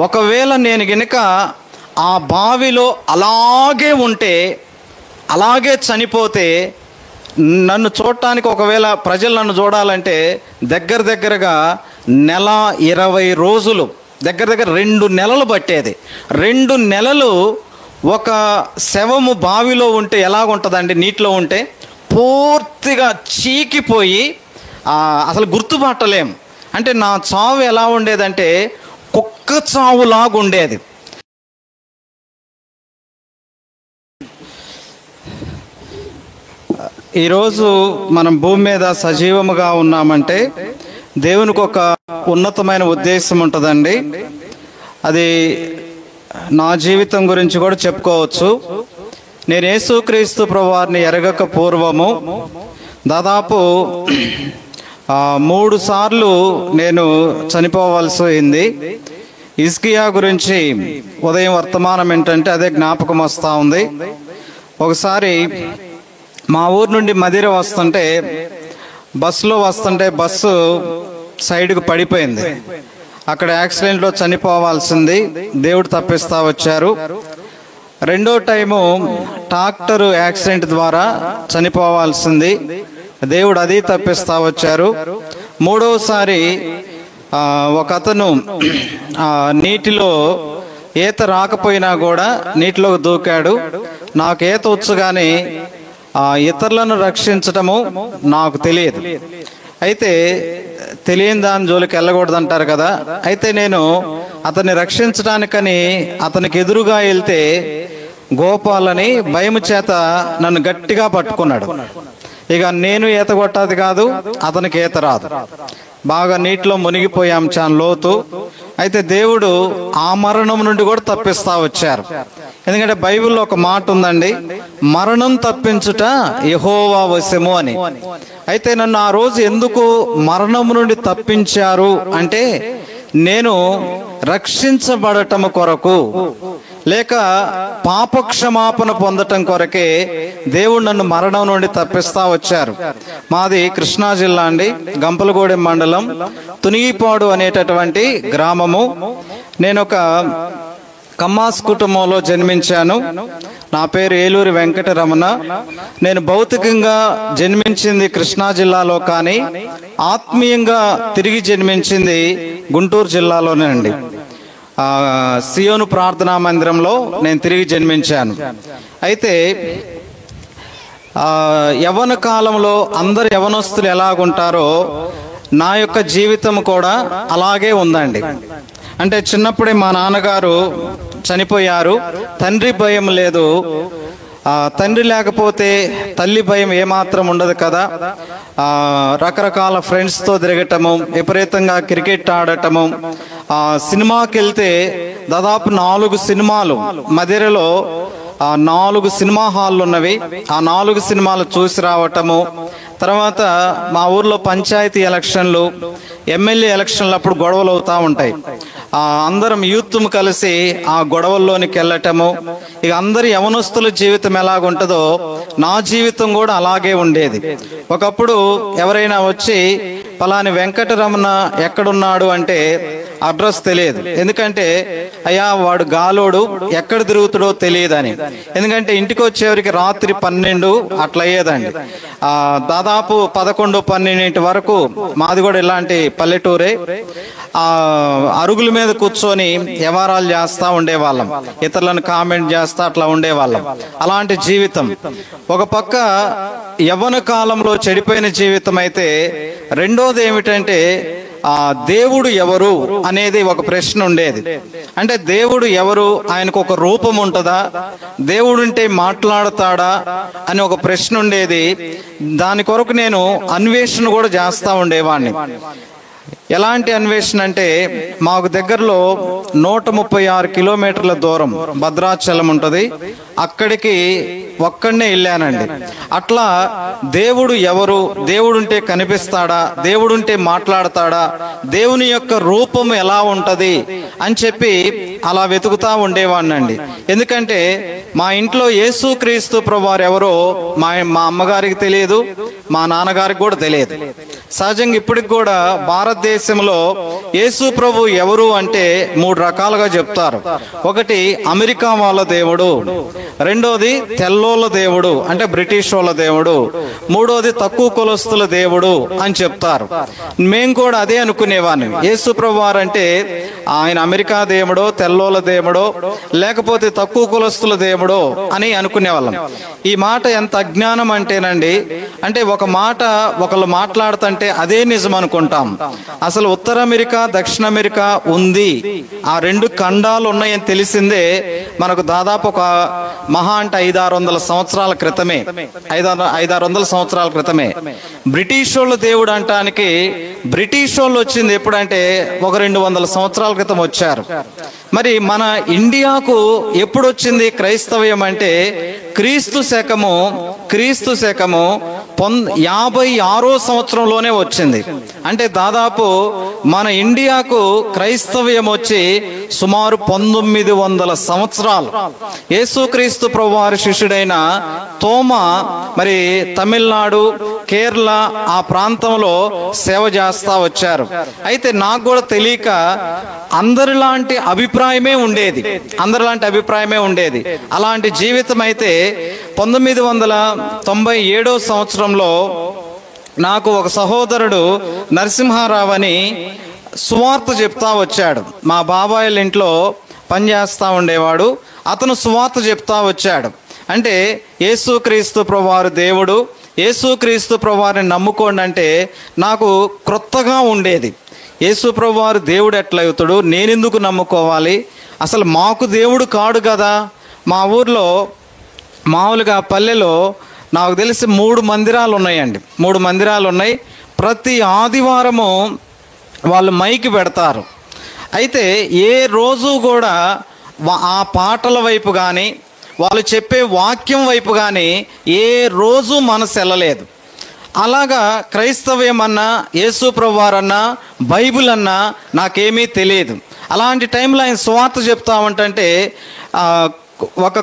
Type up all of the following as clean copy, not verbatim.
ఒకవేళ నేను గనుక ఆ బావిలో అలాగే ఉంటే, అలాగే చనిపోతే, నన్ను చూడటానికి ఒకవేళ ప్రజలు నన్ను చూడాలంటే దగ్గరగా 120 రోజులు, దగ్గర 2 నెలలు పట్టేది. 2 నెలలు ఒక శవము బావిలో ఉంటే ఎలాగుంటుందండి? నీటిలో ఉంటే పూర్తిగా చీకిపోయి అసలు గుర్తుపట్టలేం. అంటే నా చావు ఎలా ఉండేదంటే కుక్క చావులాగా ఉండేది. ఈరోజు మనం భూమి మీద సజీవముగా ఉన్నామంటే దేవునికి ఒక ఉన్నతమైన ఉద్దేశం ఉంటుందండి. అది నా జీవితం గురించి కూడా చెప్పుకోవచ్చు. నేను యేసుక్రీస్తు ప్రభువారిని ఎరగక పూర్వము దాదాపు 3 సార్లు నేను చనిపోవాల్సి అయింది. హిజ్కియా గురించి ఉదయం వర్తమానం ఏంటంటే అదే జ్ఞాపకం వస్తూ ఉంది. ఒకసారి మా ఊరు నుండి మదిర వస్తుంటే బస్సులో వస్తుంటే బస్సు సైడ్కు పడిపోయింది. అక్కడ యాక్సిడెంట్లో చనిపోవాల్సింది, దేవుడు తప్పిస్తా వచ్చారు. రెండో టైము ట్రాక్టర్ యాక్సిడెంట్ ద్వారా చనిపోవాల్సింది, దేవుడు అది తప్పిస్తా వచ్చారు. మూడవసారి ఒక అతను నీటిలో ఈత రాకపోయినా కూడా నీటిలోకి దూకాడు. నాకు ఈత వచ్చు కానీ ఇతరులను రక్షించటము నాకు తెలియదు. అయితే తెలియని దాని జోలికి వెళ్ళకూడదు అంటారు కదా. అయితే నేను అతన్ని రక్షించడానికని అతనికి ఎదురుగా వెళ్తే గోపాలని భయము చేత నన్ను గట్టిగా పట్టుకున్నాడు. ఇక నేను ఈత కొట్టది కాదు, అతనికి ఈత రాదు. బాగా నీటిలో మునిగిపోయాం చాలా లోతు. అయితే దేవుడు ఆ మరణం నుండి కూడా తప్పిస్తా వచ్చారు. ఎందుకంటే బైబిల్లో ఒక మాట ఉందండి, మరణం తప్పించుట యెహోవా వశము అని. అయితే నన్ను ఆ రోజు ఎందుకు మరణం నుండి తప్పించారు అంటే నేను రక్షించబడటం కొరకు లేక పాపక్షమాపణ పొందటం కొరకే దేవుడు నన్ను మరణం నుండి తప్పిస్తా వచ్చారు. మాది కృష్ణా జిల్లా అండి, గంపలగూడెం మండలం, తునిగిపాడు అనేటటువంటి గ్రామము. నేను ఒక కమ్మాస్ కుటుంబంలో జన్మించాను. నా పేరు ఏలూరి వెంకటరమణ. నేను భౌతికంగా జన్మించింది కృష్ణా జిల్లాలో, కానీ ఆత్మీయంగా తిరిగి జన్మించింది గుంటూరు జిల్లాలోనే అండి. సియోను ప్రార్థనా మందిరంలో నేను తిరిగి జన్మించాను. అయితే యవ్వన కాలంలో అందరు యవనస్తులు ఎలాగుంటారో నా యొక్క జీవితం కూడా అలాగే ఉందండి. అంటే చిన్నప్పుడే మా నాన్నగారు చనిపోయారు. తండ్రి భయం లేదు. తండ్రి లేకపోతే తల్లి భయం ఏమాత్రం ఉండదు కదా. రకరకాల ఫ్రెండ్స్తో తిరగటము, విపరీతంగా క్రికెట్ ఆడటము, సినిమాకి వెళ్తే దాదాపు 4 సినిమాలు మదిరలో 4 సినిమా హాళ్ళు ఉన్నవి. ఆ 4 సినిమాలు చూసి రావటము. తర్వాత మా ఊర్లో పంచాయతీ ఎలక్షన్లు, ఎమ్మెల్యే ఎలక్షన్లు అప్పుడు గొడవలు అవుతూ ఉంటాయి. అందరం యూత్ కలిసి ఆ గొడవల్లోనికి వెళ్ళటము. ఇక అందరి యవనస్తుల జీవితం ఎలాగుంటుందో నా జీవితం కూడా అలాగే ఉండేది. ఒకప్పుడు ఎవరైనా వచ్చి పలాని వెంకటరమణ ఎక్కడున్నాడు అంటే అడ్రస్ తెలియదు. ఎందుకంటే అయ్యా వాడు గాలోడు, ఎక్కడ తిరుగుతాడో తెలియదని. ఎందుకంటే ఇంటికి వచ్చేవరికి రాత్రి 12 అట్లా అయ్యేదండి. దాదాపు 11, 12 వరకు మాది కూడా ఇలాంటి పల్లెటూరే. అరుగుల మీద కూర్చొని వ్యవహారాలు చేస్తా ఉండేవాళ్ళం, ఇతరులను కామెంట్ చేస్తా అట్లా ఉండేవాళ్ళం. అలాంటి జీవితం ఒక పక్క యవ్వన కాలంలో చెడిపోయిన జీవితం అయితే, రెండోది ఏమిటంటే దేవుడు ఎవరు అనేది ఒక ప్రశ్న ఉండేది. అంటే దేవుడు ఎవరు, ఆయనకు ఒక రూపం ఉంటుందా, దేవుడుంటే మాట్లాడతాడా అని ఒక ప్రశ్న ఉండేది. దాని కొరకు నేను అన్వేషణ కూడా చేస్తూ ఉండేవాడిని. ఎలాంటి అన్వేషణ అంటే మాకు దగ్గరలో 136 కిలోమీటర్ల దూరం భద్రాచలం ఉంటుంది. అక్కడికి ఒక్కడనే వెళ్ళానండి. అట్లా దేవుడు ఎవరు, దేవుడుంటే కనిపిస్తాడా, దేవుడుంటే మాట్లాడతాడా, దేవుని యొక్క రూపం ఎలా ఉంటది అని చెప్పి అలా వెతుకుతా ఉండేవాడినండి. ఎందుకంటే మా ఇంట్లో యేసుక్రీస్తు ప్రభువారు ఎవరో మా అమ్మగారికి తెలియదు, మా నాన్నగారికి కూడా తెలియదు. సహజంగా ఇప్పటికి కూడా భారతదేశంలో యేసు ప్రభు ఎవరు అంటే 3 రకాలుగా చెప్తారు. ఒకటి అమెరికా వాళ్ళ దేవుడు, రెండోది తెల్లోళ్ళ దేవుడు అంటే బ్రిటిష్ వాళ్ళ దేవుడు, మూడోది తక్కువ కులస్తుల దేవుడు అని చెప్తారు. మేము కూడా అదే అనుకునేవాడిని. యేసు ప్రభు వారంటే ఆయన అమెరికా దేవుడో, తెల్లోళ్ళ దేవుడో, లేకపోతే తక్కువ కులస్తుల దేవుడో అని అనుకునేవాళ్ళం. ఈ మాట ఎంత అజ్ఞానం అంటేనండి, అంటే ఒక మాట ఒకళ్ళు మాట్లాడుతుంటే అదే నిజం అనుకుంటాం. అసలు ఉత్తర అమెరికా, దక్షిణ అమెరికా ఉంది, ఆ 2 ఖండాలు ఉన్నాయని తెలిసిందే మనకు దాదాపు ఒక మహా అంటే 500-600 సంవత్సరాల క్రితమే. 500-600 సంవత్సరాల క్రితమే. బ్రిటిష్ వాళ్ళు దేవుడు అంటానికి బ్రిటిష్ వాళ్ళు వచ్చింది ఎప్పుడంటే ఒక 200 సంవత్సరాల క్రితం వచ్చారు. మరి మన ఇండియాకు ఎప్పుడు వచ్చింది క్రైస్తవ్యం అంటే క్రీస్తు శకము 56వ సంవత్సరంలోనే వచ్చింది. అంటే దాదాపు మన ఇండియాకు క్రైస్తవ్యం వచ్చి సుమారు 1900 సంవత్సరాలు. యేసుక్రీస్తు ప్రభువారి శిష్యుడైన తోమా మరి తమిళనాడు, కేరళ ఆ ప్రాంతంలో సేవ చేస్తా వచ్చారు. అయితే నాకు కూడా తెలియక అందరిలాంటి అభిప్రాయమే ఉండేది. అలాంటి జీవితం అయితే 1997వ సంవత్సరంలో నాకు ఒక సహోదరుడు నరసింహారావు అని సువార్త చెప్తా వచ్చాడు. మా బాబాయిల ఇంట్లో పనిచేస్తూ ఉండేవాడు. అతను సువార్త చెప్తా వచ్చాడు. అంటే యేసుక్రీస్తు ప్రభువారు దేవుడు, యేసుక్రీస్తు ప్రభువారిని నమ్ముకోండి అంటే నాకు క్రొత్తగా ఉండేది. యేసు ప్రభువారు దేవుడు ఎట్లవుతాడు, నేనెందుకు నమ్ముకోవాలి, అసలు మాకు దేవుడు కాడు కదా. మా ఊర్లో మామూలుగా పల్లెలో నాకు తెలిసి 3 మందిరాలు ఉన్నాయండి. 3 మందిరాలు ఉన్నాయి. ప్రతి ఆదివారము వాళ్ళు మైకి పెడతారు. అయితే ఏ రోజు కూడా ఆ పాటల వైపు కానీ వాళ్ళు చెప్పే వాక్యం వైపు కానీ ఏ రోజు మనసు వెళ్ళలేదు. అలాగా క్రైస్తవ్యం అన్నా, యేసు ప్రభువారన్నా, బైబిల్ అన్నా నాకేమీ తెలియదు. అలాంటి టైంలో ఆయన సువార్త చెప్తా ఉంటే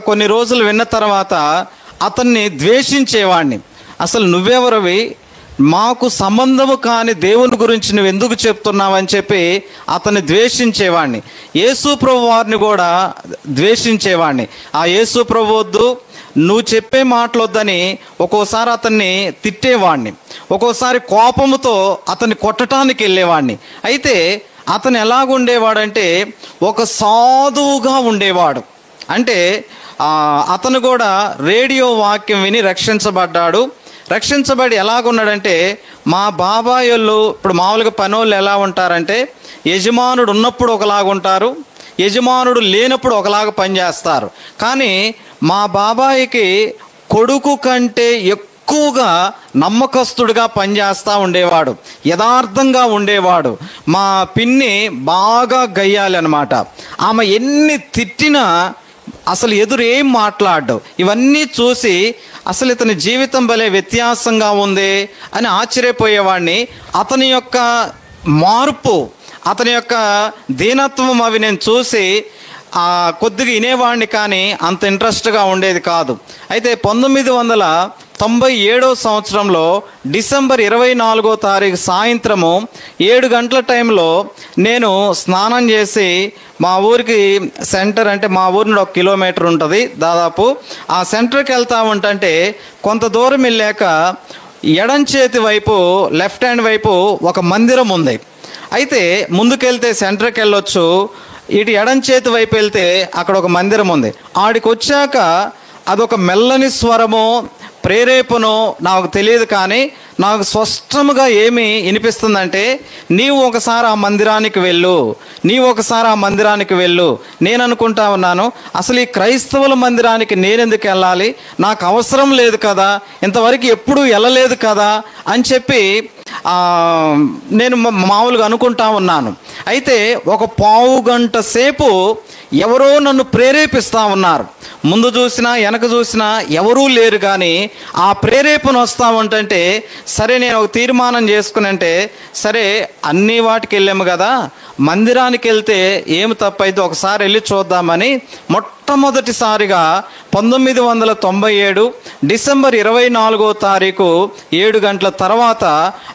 కొన్ని రోజులు విన్న తర్వాత అతన్ని ద్వేషించేవాడిని. అసలు నువ్వెవరివి, మాకు సంబంధము కాని దేవుని గురించి నువ్వు ఎందుకు చెప్తున్నావని చెప్పి అతన్ని ద్వేషించేవాడిని. యేసు ప్రభు వారిని కూడా ద్వేషించేవాడిని. ఆ యేసు ప్రభు వద్దు, నువ్వు చెప్పే మాటలు వద్దని ఒక్కోసారి అతన్ని తిట్టేవాడిని. ఒక్కోసారి కోపముతో అతన్ని కొట్టడానికి వెళ్ళేవాడిని. అయితే అతను ఎలాగుండేవాడంటే ఒక సాధువుగా ఉండేవాడు. అంటే అతను కూడా రేడియో వాక్యం విని రక్షించబడి ఎలాగున్నాడంటే, మా బాబాయోళ్ళు ఇప్పుడు మామూలుగా పనోళ్ళు ఎలా ఉంటారంటే యజమానుడు ఉన్నప్పుడు ఒకలాగుంటారు, యజమానుడు లేనప్పుడు ఒకలాగా పనిచేస్తారు. కానీ మా బాబాయికి కొడుకు కంటే ఎక్కువగా నమ్మకస్తుడిగా పనిచేస్తూ ఉండేవాడు, యథార్థంగా ఉండేవాడు. మా పిన్ని బాగా గయ్యాలి అనమాట. ఆమె ఎన్ని తిట్టినా అసలు ఎదురు ఏం మాట్లాడు. ఇవన్నీ చూసి అసలు ఇతని జీవితం భలే వ్యత్యాసంగా ఉంది అని ఆశ్చర్యపోయేవాడిని. అతని యొక్క మార్పు, అతని యొక్క దీనత్వం అవి నేను చూసి కొద్దిగా వినేవాడిని, కానీ అంత ఇంట్రెస్ట్గా ఉండేది కాదు. అయితే 1997వ సంవత్సరంలో డిసెంబర్ 24వ తారీఖు సాయంత్రము 7 గంటల టైంలో నేను స్నానం చేసి మా ఊరికి సెంటర్, అంటే మా ఊరి నుండి 1 కిలోమీటర్ ఉంటుంది దాదాపు, ఆ సెంటర్కి వెళ్తా ఉంటే కొంత దూరం వెళ్ళాక ఎడం చేతి వైపు, లెఫ్ట్ హ్యాండ్ వైపు ఒక మందిరం ఉంది. అయితే ముందుకెళ్తే సెంటర్కి వెళ్ళొచ్చు, ఇటు ఎడం చేతి వైపు వెళ్తే అక్కడ ఒక మందిరం ఉంది. ఆడికి వచ్చాక అదొక మెల్లని స్వరమో ప్రేరేపణో నాకు తెలియదు, కానీ నాకు స్పష్టంగా ఏమి వినిపిస్తుందంటే, నీవు ఒకసారి ఆ మందిరానికి వెళ్ళు. నేను అనుకుంటా ఉన్నాను, అసలు ఈ క్రైస్తవుల మందిరానికి నేనెందుకు వెళ్ళాలి, నాకు అవసరం లేదు కదా, ఇంతవరకు ఎప్పుడూ వెళ్ళలేదు కదా అని చెప్పి నేను మామూలుగా అనుకుంటా ఉన్నాను. అయితే ఒక పావు గంట సేపు ఎవరో నన్ను ప్రేరేపిస్తూ ఉన్నారు. ముందు చూసినా వెనక చూసినా ఎవరూ లేరు, కానీ ఆ ప్రేరేపణ వస్తూ ఉంటే సరే నేను ఒక తీర్మానం చేసుకుని, సరే అన్ని వాటికి వెళ్ళాము కదా, మందిరానికి వెళ్తే ఏమి తప్పైతే ఒకసారి వెళ్ళి చూద్దామని మొట్టమొదటిసారిగా 1997 డిసెంబర్ 24వ తారీఖు 7 గంటల తర్వాత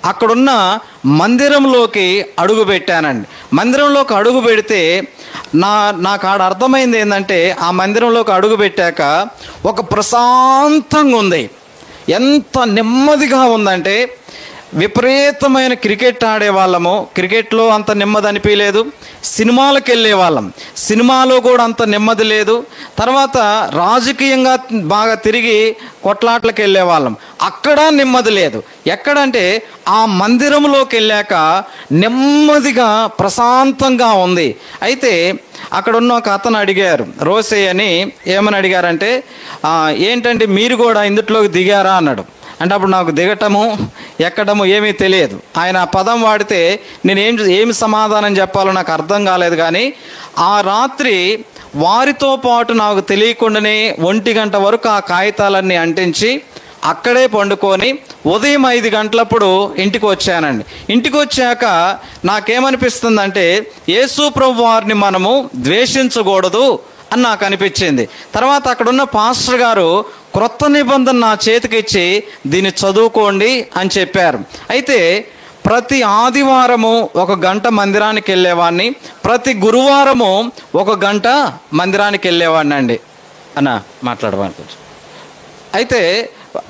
అక్కడున్న మందిరంలోకి అడుగు పెట్టానండి. మందిరంలోకి అడుగు పెడితే నాకు ఆడ అర్థమైంది ఏంటంటే, ఆ మందిరంలోకి అడుగు పెట్టాక ఒక ప్రశాంతంగా ఉంది. ఎంత నెమ్మదిగా ఉందంటే, విపరీతమైన క్రికెట్ ఆడేవాళ్ళము, క్రికెట్లో అంత నెమ్మది అనిపించలేదు. సినిమాలకు వెళ్ళే వాళ్ళం, సినిమాలో కూడా అంత నెమ్మది లేదు. తర్వాత రాజకీయంగా బాగా తిరిగి కొట్లాట్లకు వెళ్ళే వాళ్ళం, అక్కడ నెమ్మది లేదు. ఎక్కడంటే ఆ మందిరంలోకి వెళ్ళాక నెమ్మదిగా ప్రశాంతంగా ఉంది. అయితే అక్కడ ఉన్న ఒక అతను అడిగారు, రోసే అని, ఏమని అడిగారంటే, ఏంటంటే మీరు కూడా ఇందులోకి దిగారా అన్నాడు. అంటే అప్పుడు నాకు దిగటము ఎక్కడము ఏమీ తెలియదు. ఆయన ఆ పదం వాడితే నేను ఏమి సమాధానం చెప్పాలో నాకు అర్థం కాలేదు. కానీ ఆ రాత్రి వారితో పాటు నాకు తెలియకుండానే 1 గంట వరకు ఆ కాగితాలన్నీ అంటించి అక్కడే పండుకొని ఉదయం 5 గంటలప్పుడు ఇంటికి వచ్చానండి. ఇంటికి వచ్చాక నాకేమనిపిస్తుందంటే, యేసు ప్రభు వారిని మనము ద్వేషించకూడదు అని నాకు అనిపించింది. తర్వాత అక్కడున్న పాస్టర్ గారు క్రొత్త నిబంధన నా చేతికి ఇచ్చి దీన్ని చదువుకోండి అని చెప్పారు. అయితే ప్రతి ఆదివారము 1 గంట మందిరానికి వెళ్ళేవాడిని, ప్రతి గురువారము 1 గంట మందిరానికి వెళ్ళేవాడిని అండి అన్న మాట్లాడవాడిని. అయితే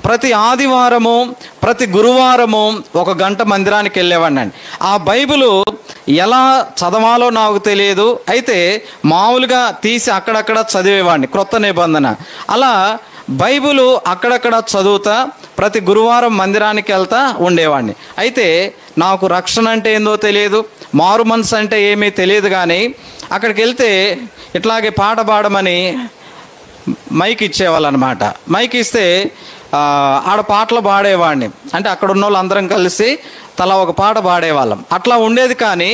ప్రతి ఆదివారము ప్రతి గురువారము 1 గంట మందిరానికి వెళ్ళేవాడిని అండి. ఆ బైబిలు ఎలా చదవాలో నాకు తెలియదు. అయితే మామూలుగా తీసి అక్కడక్కడ చదివేవాడిని, క్రొత్త నిబంధన. అలా బైబిలు అక్కడక్కడ చదువుతా ప్రతి గురువారం మందిరానికి వెళ్తా ఉండేవాడిని. అయితే నాకు రక్షణ అంటే ఏందో తెలియదు, మారు మనసు అంటే ఏమీ తెలియదు. కానీ అక్కడికి వెళ్తే ఇట్లాగే పాట పాడమని మైక్ ఇచ్చేవాళ్ళు అనమాట. మైక్ ఇస్తే ఆడ పాటలు పాడేవాడిని. అంటే అక్కడ ఉన్న వాళ్ళు అందరం కలిసి తలా ఒక పాట పాడేవాళ్ళం. అట్లా ఉండేది. కానీ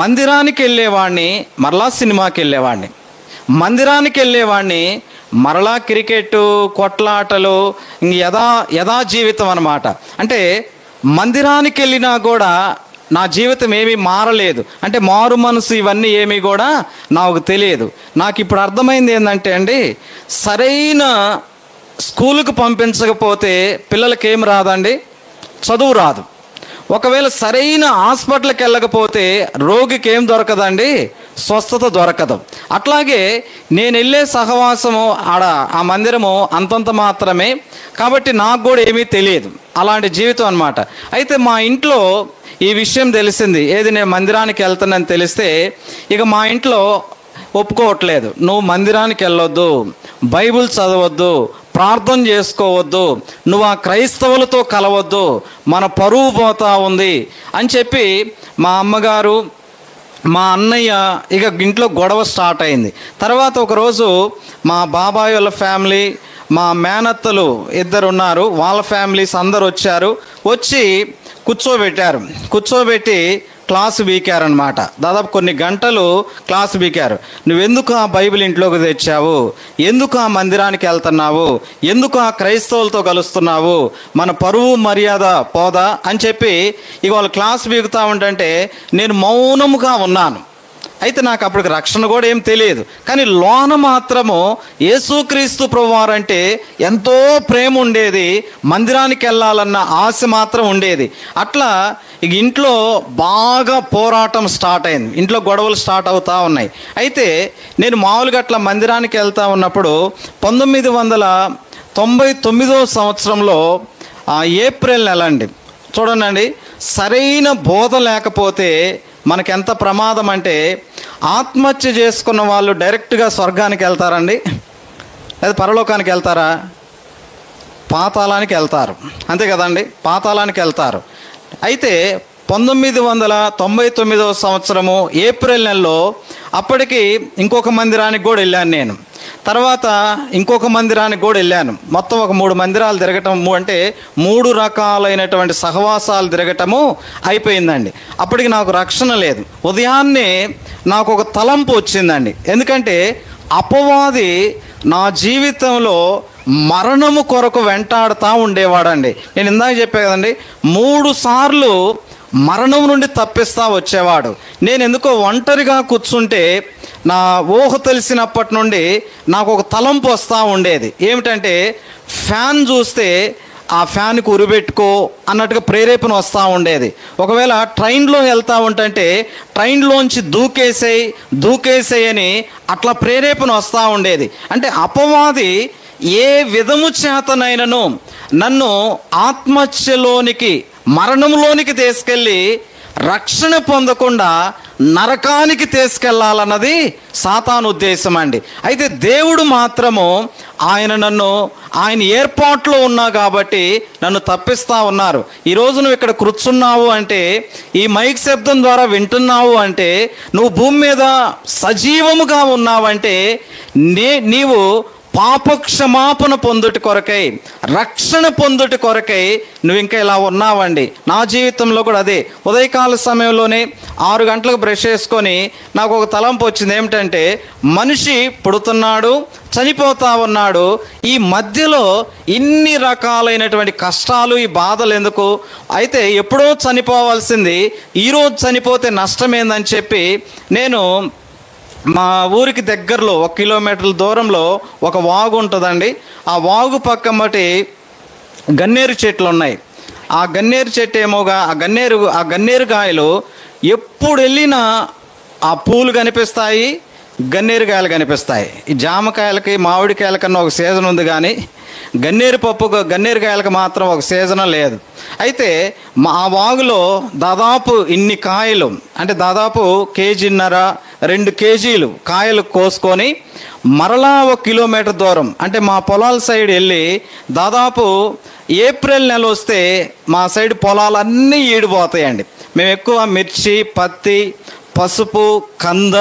మందిరానికి వెళ్ళేవాడిని, మరలా సినిమాకి వెళ్ళేవాడిని, మందిరానికి వెళ్ళేవాడిని, మరలా క్రికెట్ కొట్లాటలు, ఇంక యథా జీవితం అనమాట. అంటే మందిరానికి వెళ్ళినా కూడా నా జీవితం ఏమీ మారలేదు. అంటే మారు మనసు ఇవన్నీ ఏమీ కూడా నాకు తెలియదు. నాకు ఇప్పుడు అర్థమైంది ఏంటంటే అండి, సరైన స్కూలుకు పంపించకపోతే పిల్లలకి ఏం రాదండి, చదువు రాదు. ఒకవేళ సరైన హాస్పిటల్కి వెళ్ళకపోతే రోగికి ఏం దొరకదండి, స్వస్థత దొరకదు. అట్లాగే నేను వెళ్ళే సహవాసము ఆ మందిరము అంతంత మాత్రమే. కాబట్టి నాకు కూడా ఏమీ తెలియదు, అలాంటి జీవితం అన్నమాట. అయితే మా ఇంట్లో ఈ విషయం తెలిసింది, ఏది నేను మందిరానికి వెళ్తానని తెలిస్తే ఇక మా ఇంట్లో ఒప్పుకోవట్లేదు. నువ్వు మందిరానికి వెళ్ళొద్దు, బైబిల్ చదవద్దు, ప్రార్థన చేసుకోవద్దు, నువ్వు ఆ క్రైస్తవులతో కలవద్దు, మన పరువు పోతా ఉంది అని చెప్పి మా అమ్మగారు, మా అన్నయ్య ఇక ఇంట్లో గొడవ స్టార్ట్ అయింది. తర్వాత ఒకరోజు మా బాబాయ్ వాళ్ళ ఫ్యామిలీ, మా మేనత్తలు 2 ఉన్నారు, వాళ్ళ ఫ్యామిలీస్ అందరు వచ్చి కూర్చోబెట్టి క్లాసు బీకారనమాట. దాదాపు కొన్ని గంటలు క్లాసు బీకారు. నువ్వెందుకు ఆ బైబిల్ ఇంట్లోకి తెచ్చావు, ఎందుకు ఆ మందిరానికి వెళ్తున్నావు, ఎందుకు ఆ క్రైస్తవులతో కలుస్తున్నావు, మన పరువు మర్యాద పోదా అని చెప్పి ఇక వాళ్ళు క్లాసు బీగుతూ ఉంటే నేను మౌనముగా ఉన్నాను. అయితే నాకు అప్పటికి రక్షణ కూడా ఏం తెలియదు. కానీ లోన మాత్రము యేసుక్రీస్తు ప్రభువారు అంటే ఎంతో ప్రేమ ఉండేది, మందిరానికి వెళ్ళాలన్న ఆశ మాత్రం ఉండేది. అట్లా ఇక ఇంట్లో బాగా పోరాటం స్టార్ట్ అయింది, ఇంట్లో గొడవలు స్టార్ట్ అవుతూ ఉన్నాయి. అయితే నేను మామూలుగా అట్లా మందిరానికి వెళ్తూ ఉన్నప్పుడు 1999వ సంవత్సరంలో ఏప్రిల్ నెల అండి. చూడండి, సరైన బోధ లేకపోతే మనకెంత ప్రమాదం అంటే, ఆత్మహత్య చేసుకున్న వాళ్ళు డైరెక్ట్గా స్వర్గానికి వెళ్తారండి, లేదా పరలోకానికి వెళ్తారా? పాతాళానికి వెళ్తారు, అంతే కదండి, పాతాళానికి వెళ్తారు. అయితే 1999వ సంవత్సరము ఏప్రిల్ నెలలో అప్పటికి ఇంకొక మందిరానికి కూడా వెళ్ళాను నేను. తర్వాత ఇంకొక మందిరానికి కూడా వెళ్ళాను. మొత్తం ఒక 3 మందిరాలు తిరగటం, అంటే 3 రకాలైనటువంటి సహవాసాలు తిరగటము అయిపోయిందండి. అప్పటికి నాకు రక్షణ లేదు. ఉదయాన్నే నాకు ఒక తలంపు వచ్చిందండి. ఎందుకంటే అపవాది నా జీవితంలో మరణము కొరకు వెంటాడుతూ ఉండేవాడండి. నేను ఇందాక చెప్పా కదండి, 3 సార్లు మరణం నుండి తప్పిస్తా వచ్చేవాడు. నేను ఎందుకో ఒంటరిగా కూర్చుంటే నా ఊహ తెలిసినప్పటి నుండి నాకు ఒక తలంపు వస్తూ ఉండేది. ఏమిటంటే ఫ్యాన్ చూస్తే ఆ ఫ్యాన్కి ఉరిపెట్టుకో అన్నట్టుగా ప్రేరేపణ వస్తూ ఉండేది. ఒకవేళ ట్రైన్లో వెళ్తూ ఉంటే ట్రైన్లోంచి దూకేసేయి అని అట్లా ప్రేరేపణ వస్తూ ఉండేది. అంటే అపవాది ఏ విధము చేతనైనను నన్ను ఆత్మహత్యలోనికి, మరణంలోనికి తీసుకెళ్ళి రక్షణ పొందకుండా నరకానికి తీసుకెళ్లాలన్నది సాతాను ఉద్దేశం అండి. అయితే దేవుడు మాత్రము ఆయన ఏర్పాట్లో ఉన్నా కాబట్టి నన్ను తప్పిస్తా ఉన్నారు. ఈరోజు నువ్వు ఇక్కడ కూర్చున్నావు అంటే, ఈ మైక్ శబ్దం ద్వారా వింటున్నావు అంటే, నువ్వు భూమి మీద సజీవముగా ఉన్నావంటే నీవు పాపక్షమాపణ పొందుటి కొరకై, రక్షణ పొందుటి కొరకై నువ్వు ఇంకా ఇలా ఉన్నావండి. నా జీవితంలో కూడా అదే. ఉదయకాల సమయంలోనే 6 గంటలకు బ్రష్ చేసుకొని నాకు ఒక తలంపు వచ్చింది. ఏమిటంటే మనిషి పుడుతున్నాడు, చనిపోతా ఉన్నాడు, ఈ మధ్యలో ఇన్ని రకాలైనటువంటి కష్టాలు, ఈ బాధలు ఎందుకు? అయితే ఎప్పుడో చనిపోవాల్సింది ఈరోజు చనిపోతే నష్టమేందని చెప్పి నేను మా ఊరికి దగ్గరలో 1 కిలోమీటర్ల దూరంలో ఒక వాగు ఉంటుందండి. ఆ వాగు పక్కమ్మటి గన్నేరు చెట్లు ఉన్నాయి. ఆ గన్నేరు చెట్టు ఏమోగా ఆ గన్నేరు కాయలు ఎప్పుడు వెళ్ళినా ఆ పూలు కనిపిస్తాయి, గన్నేరు కాయలు కనిపిస్తాయి. ఈ జామకాయలకి, మామిడికాయల కన్నా ఒక సీజన్ ఉంది, కానీ గన్నేరు కాయలకు మాత్రం ఒక సీజన్ లేదు. అయితే ఆ వాగులో దాదాపు ఇన్ని కాయలు, అంటే దాదాపు 1.5-2 కేజీలు కాయలు కోసుకొని మరలా 1 కిలోమీటర్ దూరం, అంటే మా పొలాల సైడ్ వెళ్ళి దాదాపు ఏప్రిల్ నెల వస్తే మా సైడ్ పొలాలన్నీ ఈడిపోతాయండి. మేము ఎక్కువ మిర్చి, పత్తి, పసుపు, కంద,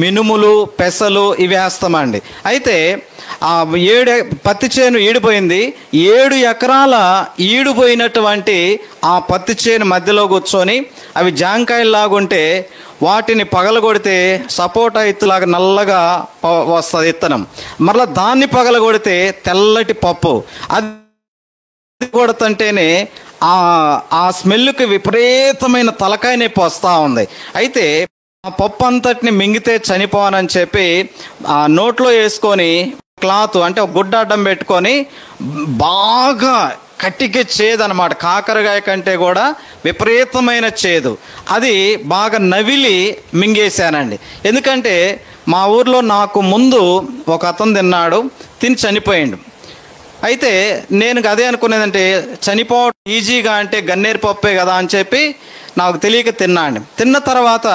మినుములు, పెసలు ఇవి వేస్తామండి. అయితే ఆ పత్తి చేను ఈడిపోయింది. 7 ఎకరాల ఈడిపోయినటువంటి ఆ పత్తి చేను మధ్యలో కూర్చొని అవి జాంకాయల్లాగుంటే వాటిని పగలగొడితే సపోటా ఇత్తులాగా నల్లగా వస్తుంది విత్తనం. మరలా దాన్ని పగలగొడితే తెల్లటి పప్పు. అది కొడుతుంటేనే ఆ స్మెల్కి విపరీతమైన తలకాయ నొప్పి వస్తూ ఉంది. అయితే ఆ పప్పు అంతటిని మింగితే చనిపోనని చెప్పి ఆ నోట్లో వేసుకొని క్లాత్, అంటే ఒక గుడ్డ అడ్డం పెట్టుకొని బాగా కట్టికి చేదు అనమాట. కాకరకాయ కంటే కూడా విపరీతమైన చేదు. అది బాగా నవిలి మింగేశానండి. ఎందుకంటే మా ఊర్లో నాకు ముందు ఒక అతను తిన్నాడు, తిని చనిపోయాడు. అయితే నేను అదే అనుకునేదంటే చనిపోవడం ఈజీగా అంటే గన్నేరు పప్పే కదా అని చెప్పి నాకు తెలియక తిన్నాను. తిన్న తర్వాత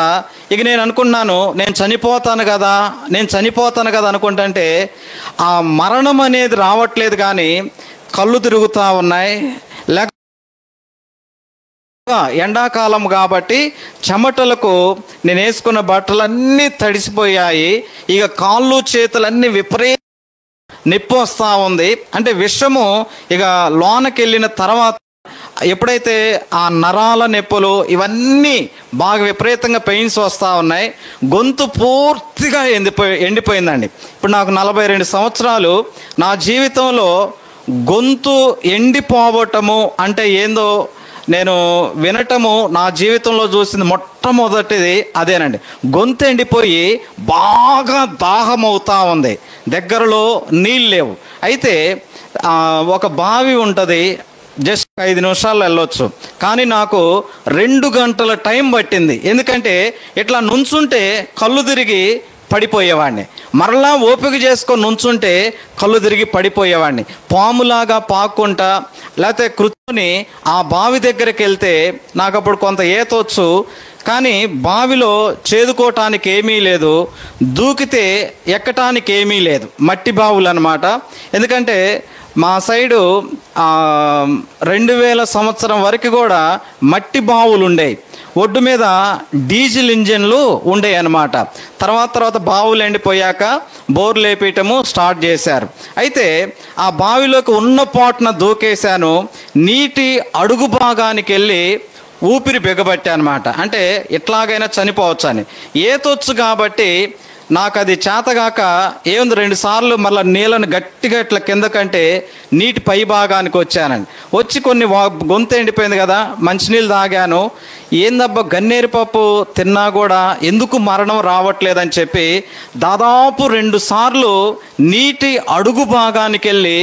ఇక నేను అనుకున్నాను, నేను చనిపోతాను కదా అనుకుంటుంటే ఆ మరణం అనేది రావట్లేదు, కానీ కళ్ళు తిరుగుతూ ఉన్నాయి. లేక ఎండాకాలం కాబట్టి చెమటలకు నేను వేసుకున్న బట్టలన్నీ తడిసిపోయాయి. ఇక కాళ్ళు చేతులన్నీ విపరీత నొప్పి వస్తూ ఉంది. అంటే విషము ఇక లోనకి వెళ్ళిన తర్వాత ఎప్పుడైతే ఆ నరాల నొప్పులు ఇవన్నీ బాగా విపరీతంగా పెయిన్స్ వస్తూ ఉన్నాయి. గొంతు పూర్తిగా ఎండిపోయిందండి. ఇప్పుడు నాకు 42 సంవత్సరాలు. నా జీవితంలో గొంతు ఎండిపోవటము అంటే ఏందో నేను వినటము నా జీవితంలో చూసింది మొట్టమొదటిది అదేనండి. గొంతు ఎండిపోయి బాగా దాహం అవుతూ ఉంది, దగ్గరలో నీళ్ళు లేవు. అయితే ఒక బావి ఉంటుంది, జస్ట్ 5 నిమిషాల్లో వెళ్ళొచ్చు, కానీ నాకు 2 గంటల టైం పట్టింది. ఎందుకంటే ఇట్లా నుంచుంటే కళ్ళు తిరిగి పడిపోయేవాడిని, మరలా ఓపిక చేసుకొని నుంచుంటే కళ్ళు తిరిగి పడిపోయేవాడిని. పాములాగా పాక్కుంటా లేకపోతే కూర్చొని ఆ బావి దగ్గరికి వెళ్తే నాకు అప్పుడు కొంత ఈతొచ్చు, కానీ బావిలో చేదుకోవటానికి ఏమీ లేదు, దూకితే ఎక్కటానికి ఏమీ లేదు, మట్టి బావులు అన్నమాట. ఎందుకంటే మా సైడు 2000 సంవత్సరం వరకు కూడా మట్టి బావులు ఉండేవి. ఒడ్డు మీద డీజిల్ ఇంజన్లు ఉండేవి అన్నమాట. తర్వాత బావులు ఎండిపోయాక బోర్లు లేపేయటము స్టార్ట్ చేశారు. అయితే ఆ బావిలోకి ఉన్న పోటున దూకేశాను. నీటి అడుగు భాగానికి వెళ్ళి ఊపిరి బిగబట్టే అనమాట. అంటే ఎట్లాగైనా చనిపోవచ్చు అని. ఈతొచ్చు కాబట్టి నాకు అది చేతగాక ఏముంది 2 సార్లు మళ్ళీ నీళ్ళను గట్టిగా ఇట్లా కిందకంటే నీటి పై భాగానికి వచ్చానండి. వచ్చి కొన్ని గొంతు ఎండిపోయింది కదా, మంచినీళ్ళు తాగాను. ఏందబ్బా గన్నేరు పప్పు తిన్నా కూడా ఎందుకు మరణం రావట్లేదని చెప్పి దాదాపు 2 సార్లు నీటి అడుగు భాగానికి వెళ్ళి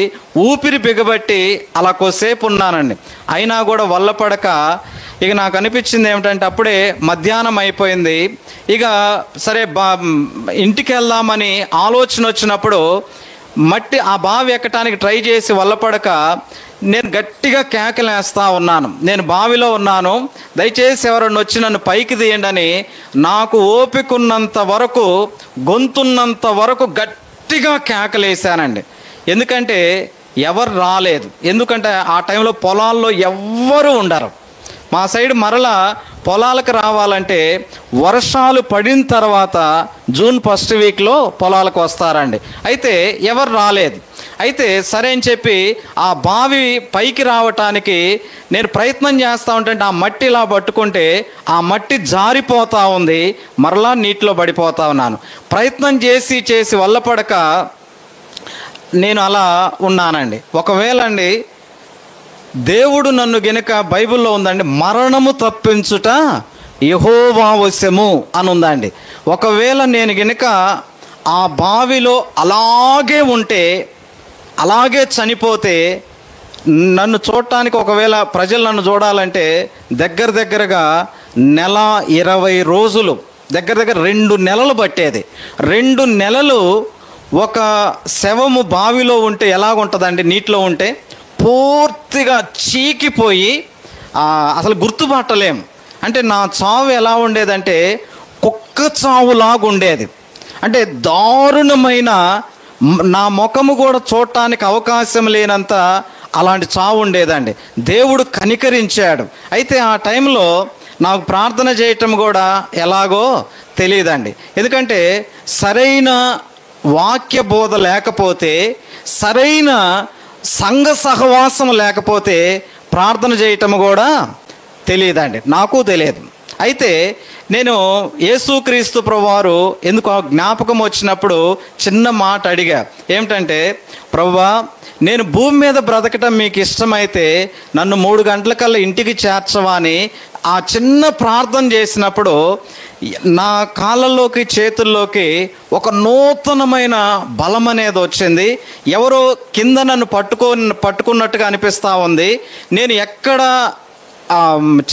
ఊపిరి బిగబట్టి అలా కొద్దిసేపు ఉన్నానండి. అయినా కూడా వల్లపడక ఇక నాకు అనిపించింది ఏమిటంటే అప్పుడే మధ్యాహ్నం అయిపోయింది. ఇక సరే ఇంటికి వెళ్దామని ఆలోచన వచ్చినప్పుడు మట్టి ఆ బావి ఎక్కటానికి ట్రై చేసి వల్లపడక నేను గట్టిగా కేకలేస్తా ఉన్నాను, నేను బావిలో ఉన్నాను, దయచేసి ఎవరన్నా వచ్చి నన్ను పైకి తీయండి అని నాకు ఓపికన్నంత వరకు, గొంతున్నంత వరకు గట్టిగా కేకలేసానండి. ఎందుకంటే ఎవరు రాలేదు. ఎందుకంటే ఆ టైంలో పొలాల్లో ఎవ్వరూ ఉండరు. మా సైడ్ మరలా పొలాలకు రావాలంటే వర్షాలు పడిన తర్వాత జూన్ 1st వీక్లో పొలాలకు వస్తారండి. అయితే ఎవరు రాలేదు. అయితే సరే అని చెప్పి ఆ బావి పైకి రావటానికి నేను ప్రయత్నం చేస్తూ ఉంటే ఆ మట్టి ఇలా పట్టుకుంటే ఆ మట్టి జారిపోతూ ఉంది, మరలా నీటిలో పడిపోతా ఉన్నాను. ప్రయత్నం చేసి వల్లపడక నేను అలా ఉన్నానండి. ఒకవేళ అండి దేవుడు నన్ను గనుక, బైబిల్లో ఉందండి, మరణము తప్పించుట యెహోవా వశము అని ఉందండి. ఒకవేళ నేను గనుక ఆ బావిలో అలాగే ఉంటే, అలాగే చనిపోతే, నన్ను చూడటానికి ఒకవేళ ప్రజలు నన్ను చూడాలంటే దగ్గరగా 120 రోజులు, దగ్గర 2 నెలలు పట్టేది. 2 నెలలు ఒక శవము బావిలో ఉంటే ఎలాగుంటుందండి, నీటిలో ఉంటే పూర్తిగా చీకిపోయి అసలు గుర్తుపట్టలేం. అంటే నా చావు ఎలా ఉండేదంటే కుక్క చావులాగా ఉండేది. అంటే దారుణమైన, నా ముఖము కూడా చూడటానికి అవకాశం లేనంత అలాంటి చావు ఉండేదండి. దేవుడు కనికరించాడు. అయితే ఆ టైంలో నాకు ప్రార్థన చేయటం కూడా ఎలాగో తెలియదండి. ఎందుకంటే సరైన వాక్య బోధ లేకపోతే, సరైన సంఘ సహవాసం లేకపోతే ప్రార్థన చేయటం కూడా తెలియదండి, నాకు తెలియదు. అయితే నేను యేసుక్రీస్తు ప్రభువారు ఎందుకు జ్ఞాపకం వచ్చినప్పుడు చిన్న మాట అడిగా. ఏమిటంటే, ప్రభువా నేను భూమి మీద బ్రతకటం మీకు ఇష్టమైతే నన్ను 3 గంటలకల్లా ఇంటికి చేర్చవా అని ఆ చిన్న ప్రార్థన చేసినప్పుడు నా కాళ్ళల్లోకి, చేతుల్లోకి ఒక నూతనమైన బలం అనేది వచ్చింది. ఎవరో కింద నన్ను పట్టుకున్నట్టుగా అనిపిస్తూ ఉంది. నేను ఎక్కడ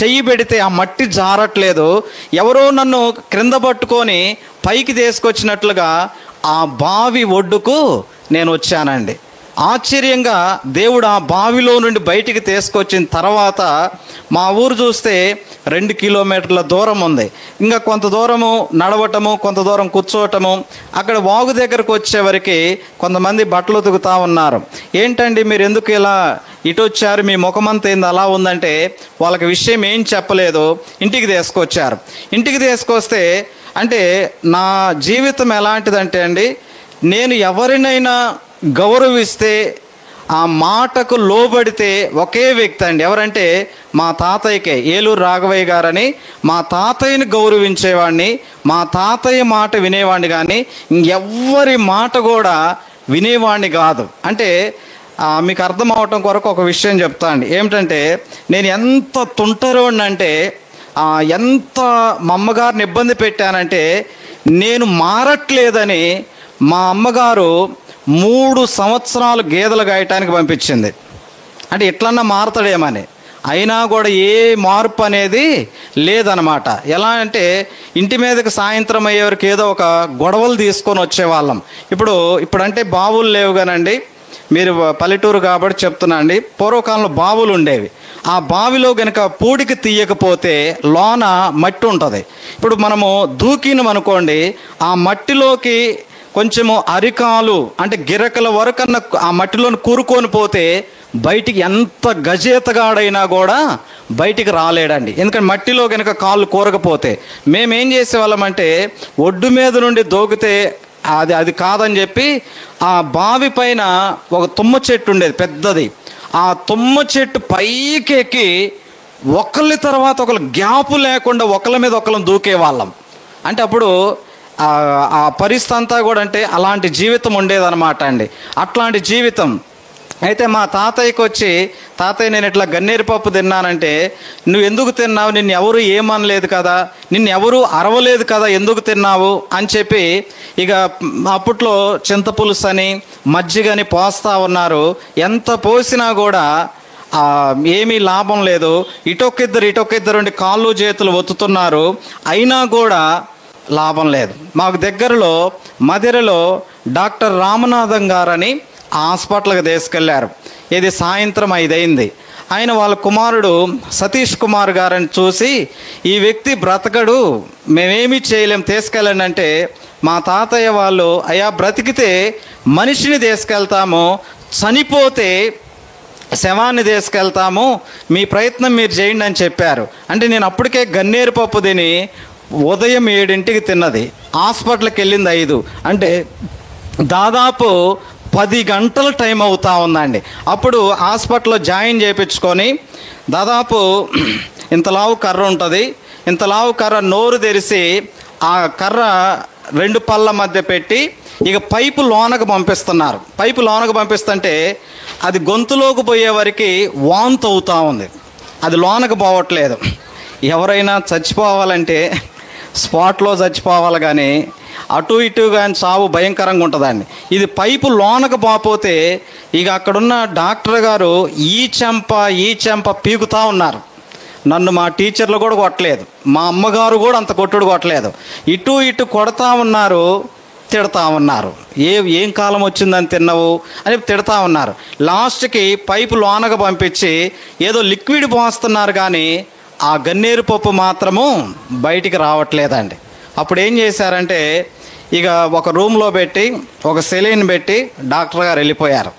చెయ్యి పెడితే ఆ మట్టి జారట్లేదు. ఎవరో నన్ను క్రింద పట్టుకొని పైకి తీసుకొచ్చినట్లుగా ఆ బావి ఒడ్డుకు నేను వచ్చానండి. ఆశ్చర్యంగా దేవుడు ఆ బావిలో నుండి బయటికి తీసుకొచ్చిన తర్వాత మా ఊరు చూస్తే 2 కిలోమీటర్ల దూరం ఉంది. ఇంకా కొంత దూరము నడవటము, కొంత దూరం కూర్చోవటము. అక్కడ వాగు దగ్గరకు వచ్చేవరకు కొంతమంది బట్టలు ఉతుకుతూ ఉన్నారు. ఏంటండి మీరు ఎందుకు ఇలా ఇటు వచ్చారు, మీ ముఖమంతా ఏంది అలా ఉందంటే వాళ్ళకి విషయం ఏం చెప్పలేదు, ఇంటికి తీసుకొచ్చారు. ఇంటికి తీసుకొస్తే అంటే నా జీవితం ఎలాంటిదంటే అండి, నేను ఎవరినైనా గౌరవిస్తే, ఆ మాటకు లోబడితే ఒకే వ్యక్తి అండి. ఎవరంటే మా తాతయ్యకే, ఏలూరు రాఘవయ్య గారని, మా తాతయ్యని గౌరవించేవాడిని, మా తాతయ్య మాట వినేవాడిని, కానీ ఇంకెవ్వరి మాట కూడా వినేవాడిని కాదు. అంటే మీకు అర్థం అవటం కొరకు ఒక విషయం చెప్తా అండి. ఏమిటంటే, నేను ఎంత తుంటరోడిని అంటే, ఎంత మా అమ్మగారిని ఇబ్బంది పెట్టానంటే, నేను మారట్లేదని మా అమ్మగారు 3 సంవత్సరాలు గేదెలు గాయటానికి పంపించింది. అంటే ఎట్లన్నా మారతాడేమని. అయినా కూడా ఏ మార్పు అనేది లేదనమాట. ఎలా అంటే ఇంటి మీదకి సాయంత్రం అయ్యేవరకు ఏదో ఒక గొడవలు తీసుకొని వచ్చేవాళ్ళం. ఇప్పుడంటే బావులు లేవు కానండి, మీరు పల్లెటూరు కాబట్టి చెప్తున్నా అండి, పూర్వకాలంలో బావులు ఉండేవి. ఆ బావిలో కనుక పూడికి తీయకపోతే లోన మట్టి ఉంటుంది. ఇప్పుడు మనము దూకినమనుకోండి, ఆ మట్టిలోకి కొంచెము అరికాలు అంటే గిరకల వరకన్నా ఆ మట్టిలోని కూరుకొని పోతే బయటికి ఎంత గజేతగాడైనా కూడా బయటికి రాలేడండి. ఎందుకంటే మట్టిలో కనుక కాళ్ళు కూరకపోతే. మేమేం చేసేవాళ్ళమంటే ఒడ్డు మీద నుండి దూకితే అది కాదని చెప్పి ఆ బావి పైన ఒక తుమ్మ చెట్టు ఉండేది పెద్దది. ఆ తుమ్మ చెట్టు పైకి ఎక్కి ఒకళ్ళ తర్వాత ఒకళ్ళు గ్యాపు లేకుండా ఒకళ్ళ మీద ఒకళ్ళని దూకేవాళ్ళం. అంటే అప్పుడు ఆ పరిస్థితి అంతా కూడా అంటే అలాంటి జీవితం ఉండేదన్నమాట అండి. అట్లాంటి జీవితం. అయితే మా తాతయ్యకి వచ్చి, తాతయ్య నేను ఇట్లా గన్నేరు పప్పు తిన్నానంటే, నువ్వు ఎందుకు తిన్నావు, నిన్ను ఎవరు ఏమనలేదు కదా, నిన్ను ఎవరు అరవలేదు కదా, ఎందుకు తిన్నావు అని చెప్పి ఇక అప్పట్లో చింతపులుసు అని మజ్జిగని పోస్తూ ఉన్నారు. ఎంత పోసినా కూడా ఏమీ లాభం లేదు. ఇటొకిద్దరు కాళ్ళు చేతులు ఒత్తుతున్నారు, అయినా కూడా లాభం లేదు. మాకు దగ్గరలో మదిరలో డాక్టర్ రామనాథం గారని హాస్పిటల్కి తీసుకెళ్లారు. ఇది సాయంత్రం 5 అయింది. ఆయన వాళ్ళ కుమారుడు సతీష్ కుమార్ గారని చూసి, ఈ వ్యక్తి బ్రతకడు, మేమేమీ చేయలేం, తీసుకెళ్ళండి అంటే, మా తాతయ్య వాళ్ళు, అయ్యా బ్రతికితే మనిషిని తీసుకెళ్తాము, చనిపోతే శవాన్ని తీసుకెళ్తాము, మీ ప్రయత్నం మీరు చేయండి అని చెప్పారు. అంటే నేను అప్పటికే గన్నేరు పప్పు తిని ఉదయం 7ంటికి తిన్నది, హాస్పిటల్కి వెళ్ళింది 5, అంటే దాదాపు 10 గంటల టైం అవుతా ఉందండి. అప్పుడు హాస్పిటల్లో జాయిన్ చేయించుకొని, దాదాపు ఇంతలావు కర్ర ఉంటుంది, ఇంతలావు కర్ర నోరు తెరిచి ఆ కర్ర 2 పళ్ళ మధ్య పెట్టి ఇక పైపు లోనకు పంపిస్తున్నారు. పైపు లోనకు పంపిస్తుంటే అది గొంతులోకి పోయే వరకు వాంతి అవుతూ ఉంది, అది లోనకు పోవట్లేదు. ఎవరైనా చచ్చిపోవాలంటే స్పాట్లో చచ్చిపోవాలి, కానీ అటు ఇటు కానీ చావు భయంకరంగా ఉంటుందండి. ఇది పైపు లోనకు పోతే ఇక అక్కడున్న డాక్టర్ గారు ఈ చెంప పీకుతూ ఉన్నారు. నన్ను మా టీచర్లు కూడా కొట్టలేదు, మా అమ్మగారు కూడా అంత కొట్టుడు కొట్టలేదు. ఇటు కొడతా ఉన్నారు, తిడతా ఉన్నారు. ఏం కాలం వచ్చిందని తిన్నావు అని తిడతా ఉన్నారు. లాస్ట్కి పైపు లోనకు పంపించి ఏదో లిక్విడ్ పోస్తున్నారు, కానీ ఆ గన్నేరు పప్పు మాత్రము బయటికి రావట్లేదండి. అప్పుడు ఏం చేశారంటే, ఇక ఒక రూమ్లో పెట్టి ఒక సెలైన్ పెట్టి డాక్టర్ గారు వెళ్ళిపోయారు.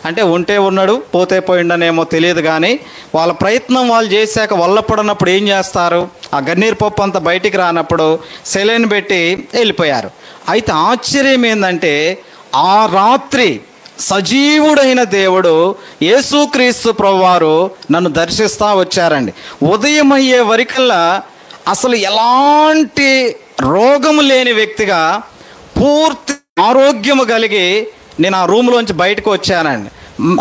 అంటే ఉంటే ఉన్నాడు, పోతే పోయిండనేమో తెలియదు, కానీ వాళ్ళ ప్రయత్నం వాళ్ళు చేశాక వల్లపడినప్పుడు ఏం చేస్తారు, ఆ గన్నేరు పప్పు అంతా బయటికి రానప్పుడు సెలైన్ పెట్టి వెళ్ళిపోయారు. అయితే ఆశ్చర్యం ఏంటంటే, ఆ రాత్రి సజీవుడైన దేవుడు యేసుక్రీస్తు ప్రభువారు నన్ను దర్శిస్తూ వచ్చారండి. ఉదయం అయ్యే వరకల్లా అసలు ఎలాంటి రోగము లేని వ్యక్తిగా పూర్తి ఆరోగ్యము కలిగి నేను ఆ రూమ్లోంచి బయటకు వచ్చానండి.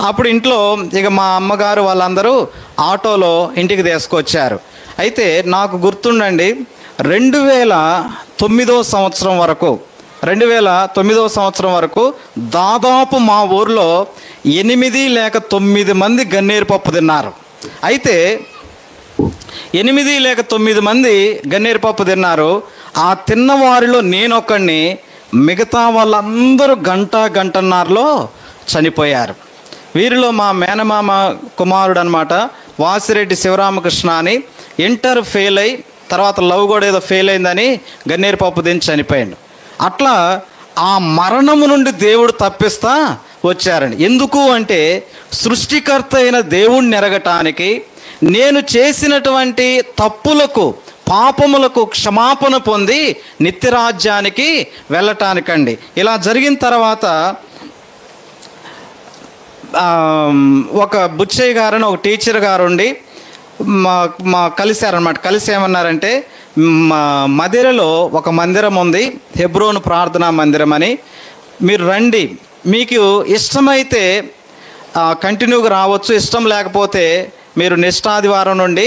అప్పుడు ఇంట్లో ఇక మా అమ్మగారు వాళ్ళందరూ ఆటోలో ఇంటికి తీసుకొచ్చారు. అయితే నాకు గుర్తుండండి, 2009 సంవత్సరం వరకు దాదాపు మా ఊర్లో 8 లేక 9 మంది గన్నేరు పప్పు తిన్నారు. అయితే 8 లేక 9 మంది గన్నేరు పప్పు తిన్నారు. ఆ తిన్నవారిలో నేనొక్కడిని, మిగతా వాళ్ళందరూ గంటన్నరలో చనిపోయారు. వీరిలో మా మేనమామ కుమారుడు అనమాట, వాసిరెడ్డి శివరామకృష్ణ అని, ఇంటర్ ఫెయిల్ అయి తర్వాత లవ్ కూడా ఏదో ఫెయిల్ అయిందని గన్నేరు పప్పు తిని చనిపోయాడు. అట్లా ఆ మరణము నుండి దేవుడు తప్పిస్తా వచ్చారండి. ఎందుకు అంటే, సృష్టికర్త అయిన దేవుణ్ణి ఎరగటానికి, నేను చేసినటువంటి తప్పులకు పాపములకు క్షమాపణ పొంది నిత్యరాజ్యానికి వెళ్ళటానికండి. ఇలా జరిగిన తర్వాత ఒక బుచ్చయ్య గారని ఒక టీచర్ గారు ఉండి మా కలిశారనమాట. కలిసి ఏమన్నారంటే, మదిరలో ఒక మందిరం ఉంది, హెబ్రోను ప్రార్థనా మందిరం అని, మీరు రండి, మీకు ఇష్టమైతే కంటిన్యూగా రావచ్చు, ఇష్టం లేకపోతే మీరు నెక్స్ట్ ఆదివారం నుండి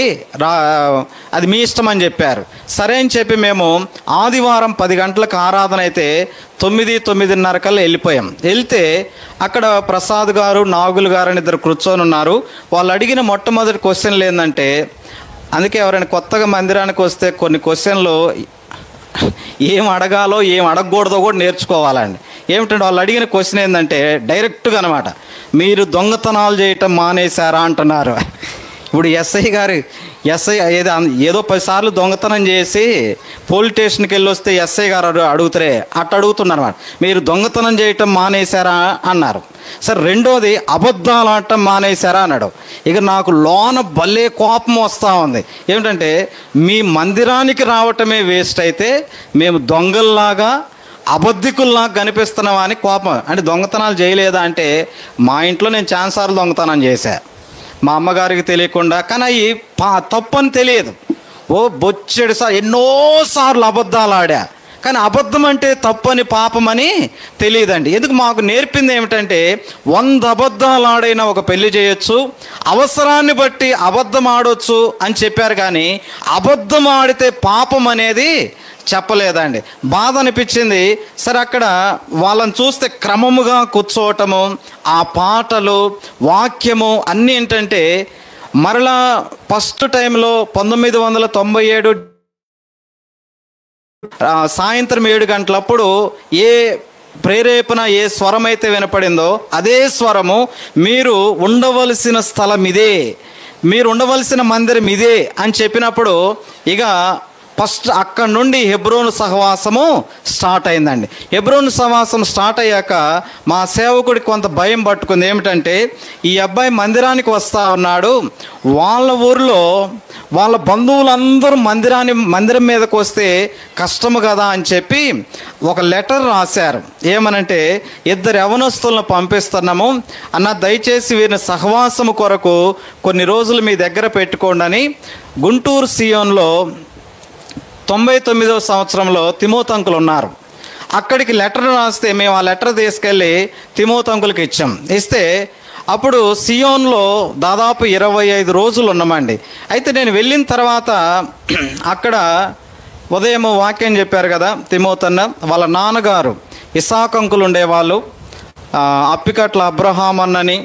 అది మీ ఇష్టం అని చెప్పారు. సరే అని చెప్పి మేము ఆదివారం 10 గంటలకు ఆరాధన అయితే 9:30 కల్లా వెళ్ళిపోయాం. వెళ్తే అక్కడ ప్రసాద్ గారు, నాగులు గారు అని 2 కూర్చొని ఉన్నారు. వాళ్ళు అడిగిన మొట్టమొదటి క్వశ్చన్లు ఏంటంటే, అందుకే ఎవరైనా కొత్తగా మందిరానికి వస్తే కొన్ని క్వశ్చన్లు ఏం అడగాలో ఏం అడగకూడదో కూడా నేర్చుకోవాలండి. ఏమిటంటే వాళ్ళు అడిగిన క్వశ్చన్ ఏంటంటే డైరెక్ట్గా అనమాట, మీరు దొంగతనాలు చేయటం మానేశారా అంటున్నారు. ఇప్పుడు ఎస్ఐ ఏదో 10 సార్లు దొంగతనం చేసి పోలీస్ స్టేషన్కి వెళ్ళి వస్తే ఎస్ఐ గారు అడుగుతారే అట్లా అడుగుతున్నారు అనమాట. మీరు దొంగతనం చేయటం మానేశారా అన్నారు. సరే, రెండోది అబద్ధాలు ఆడటం మానేశారా అన్నాడు. ఇక నాకు లోన భలే కోపం వస్తూ ఉంది. ఏమిటంటే, మీ మందిరానికి రావటమే వేస్ట్ అయితే మేము దొంగల్లాగా అబద్ధికుల్లాగా కనిపిస్తున్నావా అని కోపం. అంటే దొంగతనాలు చేయలేదా అంటే, మా ఇంట్లో నేను చాలాసార్లు దొంగతనం చేశా, మా అమ్మగారికి తెలియకుండా. కానీ అవి తప్పని తెలియదు. బొచ్చెడు ఎన్నోసార్లు అబద్ధాలు ఆడా, కానీ అబద్ధం అంటే తప్పు అని పాపం అని తెలియదండి. ఎందుకు మాకు నేర్పింది ఏమిటంటే 100 అబద్ధాలు ఆడైనా ఒక పెళ్లి చేయొచ్చు, అవసరాన్ని బట్టి అబద్ధం ఆడొచ్చు అని చెప్పారు. కానీ అబద్ధం ఆడితే పాపం అనేది చెప్పలేదండి. బాధ అనిపించింది. సరే, అక్కడ వాళ్ళని చూస్తే క్రమముగా కూర్చోవటము, ఆ పాటలు, వాక్యము అన్నీ ఏంటంటే మరలా ఫస్ట్ టైంలో 1997 సాయంత్రం 7 గంటలప్పుడు ఏ ప్రేరేపణ, ఏ స్వరం అయితే వినపడిందో అదే స్వరము, మీరు ఉండవలసిన స్థలం ఇదే, మీరు ఉండవలసిన మందిరం ఇదే అని చెప్పినప్పుడు ఇక ఫస్ట్ అక్కడ నుండి హెబ్రోను సహవాసము స్టార్ట్ అయిందండి. హెబ్రోను సహవాసం స్టార్ట్ అయ్యాక మా సేవకుడికి కొంత భయం పట్టుకుంది. ఏమిటంటే ఈ అబ్బాయి మందిరానికి వస్తా ఉన్నాడు, వాళ్ళ ఊరిలో వాళ్ళ బంధువులందరూ మందిరం మీదకి వస్తే కష్టము కదా అని చెప్పి ఒక లెటర్ రాశారు. ఏమనంటే, 2 యవనస్తులను పంపిస్తున్నాము అన్న, దయచేసి వీరిని సహవాసము కొరకు కొన్ని రోజులు మీ దగ్గర పెట్టుకోండి అని. గుంటూరు సియోన్లో 99వ సంవత్సరంలో తిమోతి అంకుల్ ఉన్నారు. అక్కడికి లెటర్ రాస్తే మేము ఆ లెటర్ తీసుకెళ్ళి తిమోతి అంకుల్కి ఇచ్చాం. ఇస్తే అప్పుడు సియోన్లో దాదాపు 25 రోజులు ఉన్నామండి. అయితే నేను వెళ్ళిన తర్వాత అక్కడ ఉదయం వాక్యం చెప్పారు కదా తిమోతి అన్న, వాళ్ళ నాన్నగారు ఇసాక్ అంకుల్ ఉండేవాళ్ళు, అప్పికట్ల అబ్రహాం అన్నని,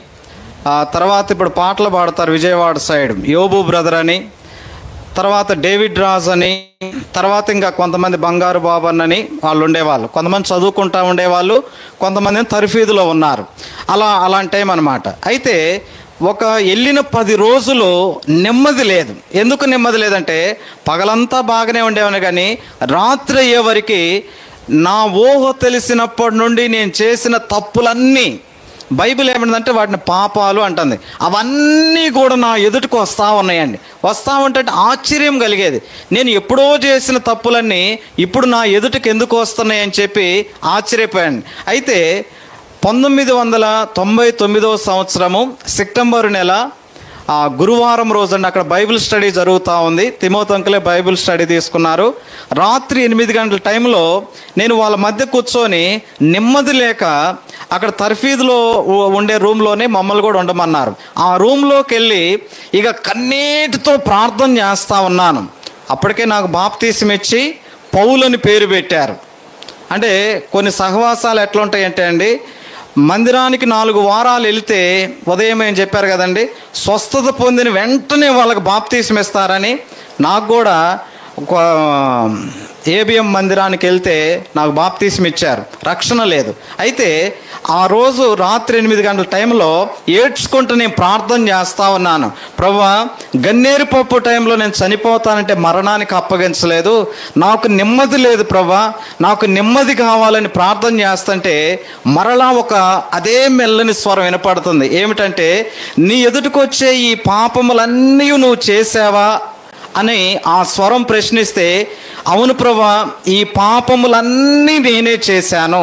తర్వాత ఇప్పుడు పాటలు పాడతారు విజయవాడ సైడ్ యోబు బ్రదర్ అని, తర్వాత డేవిడ్ రాజ్ అని, తర్వాత ఇంకా కొంతమంది బంగారు బాబు అన్నని వాళ్ళు ఉండేవాళ్ళు. కొంతమంది చదువుకుంటూ ఉండేవాళ్ళు, కొంతమంది తర్ఫీదులో ఉన్నారు. అలాంటి టైం అనమాట. అయితే ఒక వెళ్ళిన 10 రోజులు నెమ్మది లేదు. ఎందుకు నెమ్మది లేదంటే పగలంతా బాగానే ఉండేవాని, కానీ రాత్రి అయ్యేవరకు నా ఊహ తెలిసినప్పటి నుండి నేను చేసిన తప్పులన్నీ, బైబిల్ ఏమంటుందంటే వాటిని పాపాలు అంటుంది, అవన్నీ కూడా నా ఎదుటికి వస్తూ ఉన్నాయండి. వస్తూ ఉంటే ఆశ్చర్యం కలిగేది. నేను ఎప్పుడో చేసిన తప్పులన్నీ ఇప్పుడు నా ఎదుటికి ఎందుకు వస్తున్నాయి అని చెప్పి ఆశ్చర్యపోయాను. అయితే 1999వ సంవత్సరము సెప్టెంబర్ నెల గురువారం రోజండి అక్కడ బైబిల్ స్టడీ జరుగుతూ ఉంది. తిమోతి అంకులే బైబిల్ స్టడీ తీసుకున్నారు. రాత్రి 8 గంటల టైంలో నేను వాళ్ళ మధ్య కూర్చొని నెమ్మది లేక అక్కడ తర్ఫీదులో ఉండే రూమ్లోనే మమ్మల్ని కూడా ఉండమన్నారు. ఆ రూమ్లోకి వెళ్ళి ఇక కన్నీటితో ప్రార్థన చేస్తూ ఉన్నాను. అప్పటికే నాకు బాప్తీసం ఇచ్చి పౌలని పేరు పెట్టారు. అంటే కొన్ని సహవాసాలు ఎట్లా ఉంటాయంటే అండి, మందిరానికి 4 వారాలు వెళితే ఉదయం ఏం చెప్పారు కదండి, స్వస్థత పొందిన వెంటనే వాళ్ళకి బాప్తీసం ఇస్తారని. నాకు కూడా ఒక ఏబిఎం మందిరానికి వెళ్తే నాకు బాప్తీసం ఇచ్చారు, రక్షణ లేదు. అయితే ఆ రోజు రాత్రి 8 గంటల టైంలో ఏడ్చుకుంటూ నేను ప్రార్థన చేస్తూ ఉన్నాను. ప్రభువా, గన్నేరు పప్పు టైంలో నేను చనిపోతానంటే మరణానికి అప్పగించలేదు, నాకు నెమ్మది లేదు ప్రభువా, నాకు నెమ్మది కావాలని ప్రార్థన చేస్తుంటే మరలా ఒక అదే మెల్లని స్వరం వినపడుతుంది. ఏమిటంటే, నీ ఎదుటికొచ్చే ఈ పాపములన్నీ నువ్వు చేసావా అని ఆ స్వరం ప్రశ్నిస్తే, అవును ప్రభువా, ఈ పాపములన్నీ నేనే చేశాను,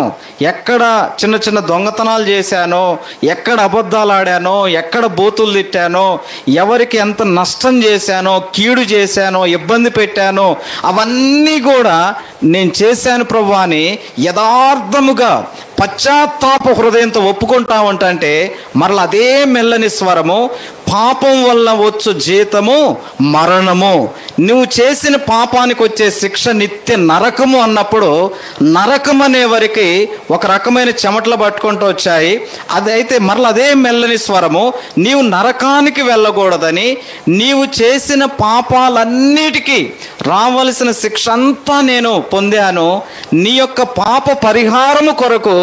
ఎక్కడ చిన్న చిన్న దొంగతనాలు చేశానో, ఎక్కడ అబద్ధాలు ఆడానో, ఎక్కడ బూతులు తిట్టానో, ఎవరికి ఎంత నష్టం చేశానో, కీడు చేశానో, ఇబ్బంది పెట్టానో, అవన్నీ కూడా నేను చేశాను ప్రభువా అని యథార్థముగా పశ్చాత్తాప హృదయంతో ఒప్పుకుంటా ఉంటే మరలా అదే మెల్లని స్వరము, పాపం వల్ల వచ్చు జీతము మరణము, నువ్వు చేసిన పాపానికి వచ్చే శిక్ష నిత్య నరకము అన్నప్పుడు, నరకం అనే వరకు ఒక రకమైన చెమటలు పట్టుకుంటూ వచ్చాయి. అదైతే మరలా అదే మెల్లని స్వరము, నీవు నరకానికి వెళ్ళకూడదని, నీవు చేసిన పాపాలన్నిటికీ రావలసిన శిక్ష అంతా నేను పొందాను, నీ యొక్క పాప పరిహారము కొరకు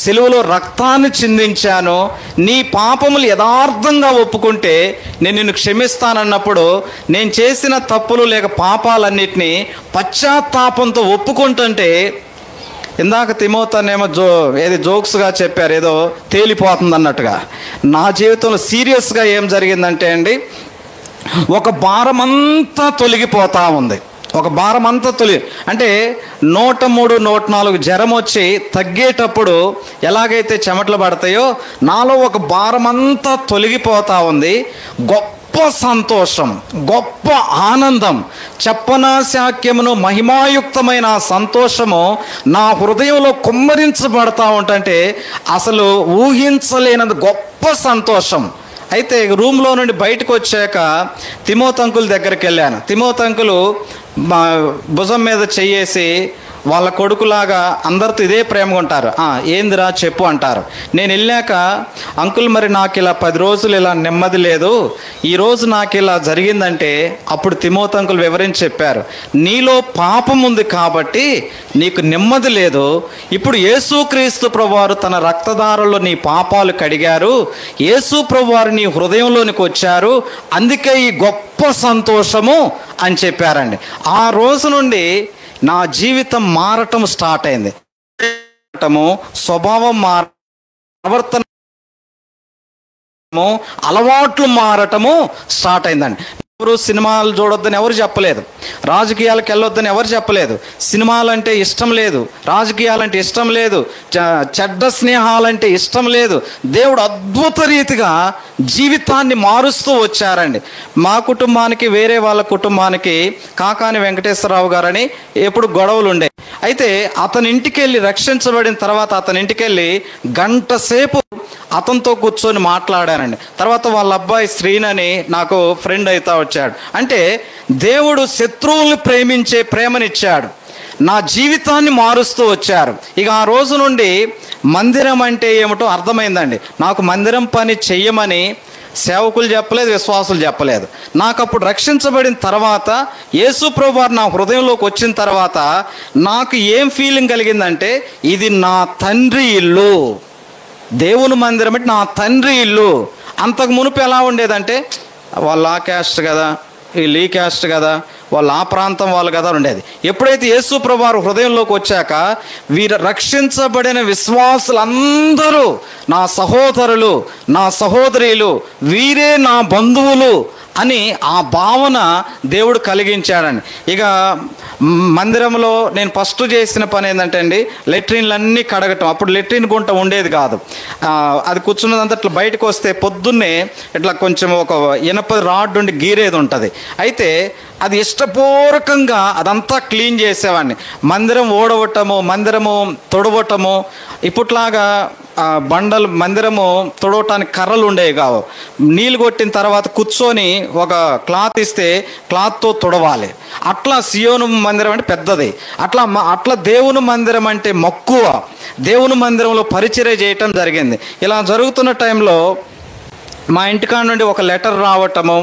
సిలువలో రక్తాన్ని చిందించాను, నీ పాపములు యథార్థంగా ఒప్పుకుంటే నేను నిన్ను క్షమిస్తానన్నప్పుడు, నేను చేసిన తప్పులు లేక పాపాలన్నిటినీ పశ్చాత్తాపంతో ఒప్పుకుంటుంటే, ఇందాక తిమోతినేమో జోక్స్గా చెప్పారు, ఏదో తేలిపోతుంది అన్నట్టుగా, నా జీవితంలో సీరియస్గా ఏం జరిగిందంటే అండి, ఒక భారమంతా తొలగిపోతూ ఉంది. ఒక భారం అంతా అంటే 103, 104 జ్వరం వచ్చి తగ్గేటప్పుడు ఎలాగైతే చెమటలు పడతాయో నాలో ఒక భారం అంతా తొలగిపోతూ ఉంది. గొప్ప సంతోషం, గొప్ప ఆనందం, చెప్పనాశాక్యమును మహిమాయుక్తమైన సంతోషము నా హృదయంలో కుమ్మరించబడతా ఉంటే అసలు ఊహించలేనంత గొప్ప సంతోషం. అయితే రూమ్లో నుండి బయటకు వచ్చాక తిమోతి అంకుల్ దగ్గరికి వెళ్ళాను. తిమోతి అంకులు మా భుజం మీద చెయ్యేసి వాళ్ళ కొడుకులాగా అందరితో ఇదే ప్రేమగా ఉంటారు. ఏందిరా చెప్పు అంటారు. నేను వెళ్ళాక, అంకుల్ మరి నాకు ఇలా 10 రోజులు ఇలా నెమ్మది లేదు, ఈరోజు నాకు ఇలా జరిగిందంటే అప్పుడు తిమోతి అంకుల్ వివరించి చెప్పారు, నీలో పాపం ఉంది కాబట్టి నీకు నెమ్మది లేదు. ఇప్పుడు యేసుక్రీస్తు ప్రభువారు తన రక్తధారలో నీ పాపాలు కడిగారు, యేసు ప్రభువారు నీ హృదయంలోనికి వచ్చారు, అందుకే ఈ గొప్ప సంతోషము అని చెప్పారండి. ఆ రోజు నుండి నా జీవితం మారటం స్టార్ట్ అయింది. స్వభావం ప్రవర్తన, అలవాట్లు మారటము స్టార్ట్ అయిందండి. ఎవరు సినిమాలు చూడొద్దని ఎవరు చెప్పలేదు, రాజకీయాలకు వెళ్ళొద్దని ఎవరు చెప్పలేదు. సినిమాలంటే ఇష్టం లేదు, రాజకీయాలంటే ఇష్టం లేదు, చెడ్డ స్నేహాలంటే ఇష్టం లేదు. దేవుడు అద్భుత రీతిగా జీవితాన్ని మారుస్తూ వచ్చారండి. మా కుటుంబానికి వేరే వాళ్ళ కుటుంబానికి కాకాని వెంకటేశ్వరరావు గారని ఎప్పుడు గొడవలు ఉండే. అయితే అతని ఇంటికి వెళ్ళి, రక్షించబడిన తర్వాత అతని ఇంటికి వెళ్ళి గంట సేపు అతనితో కూర్చొని మాట్లాడానండి. తర్వాత వాళ్ళ అబ్బాయి శ్రీనని నాకు ఫ్రెండ్ అవుతా వచ్చాడు. అంటే దేవుడు శత్రువుల్ని ప్రేమించే ప్రేమనిచ్చాడు, నా జీవితాన్ని మారుస్తూ వచ్చారు. ఇక ఆ రోజు నుండి మందిరం అంటే ఏమిటో అర్థమైందండి. నాకు మందిరం పని చెయ్యమని సేవకులు చెప్పలేదు, విశ్వాసులు చెప్పలేదు. నాకు అప్పుడు రక్షించబడిన తర్వాత యేసు ప్రభువారు నా హృదయంలోకి వచ్చిన తర్వాత నాకు ఏం ఫీలింగ్ కలిగిందంటే, ఇది నా తండ్రి ఇల్లు, దేవుని మందిరం అంటే నా తండ్రి ఇల్లు. అంతకు మునుపు ఎలా ఉండేదంటే, వాళ్ళు ఆ క్యాస్ట్ కదా, వీళ్ళు ఈ క్యాస్ట్ కదా, వాళ్ళు ఆ ప్రాంతం వాళ్ళు కదా ఉండేది. ఎప్పుడైతే యేసు ప్రభువారు హృదయంలోకి వచ్చాక వీరు రక్షించబడిన విశ్వాసులందరూ నా సహోదరులు, నా సహోదరీలు, వీరే నా బంధువులు అని ఆ భావన దేవుడు కలిగించాడండి. ఇక మందిరంలో నేను ఫస్ట్ చేసిన పని ఏంటంటే అండి, లెట్రిన్లన్నీ కడగటం. అప్పుడు లెట్రిన్ గుంట ఉండేది కాదు, అది కూర్చున్నదంతా ఇట్లా బయటకు వస్తే పొద్దున్నే ఇట్లా కొంచెం ఒక ఇనప రాడ్ ఉండి గీరేది ఉంటుంది. అయితే అది ఇష్టపూర్వకంగా అదంతా క్లీన్ చేసేవాడిని. మందిరం ఓడవటము, మందిరము తొడవటము. ఇప్పట్లాగా బండలు, మందిరము తొడవటానికి కర్రలు ఉండేవి కావు. నీళ్ళు కొట్టిన తర్వాత కూర్చొని ఒక క్లాత్ ఇస్తే క్లాత్తో తొడవాలి. అట్లా సియోను మందిరం అంటే పెద్దది. అట్లా దేవుని మందిరం అంటే మక్కువ, దేవుని మందిరంలో పరిచర్య చేయటం జరిగింది. ఇలా జరుగుతున్న టైంలో మా ఇంటికాడ నుండి ఒక లెటర్ రావటము,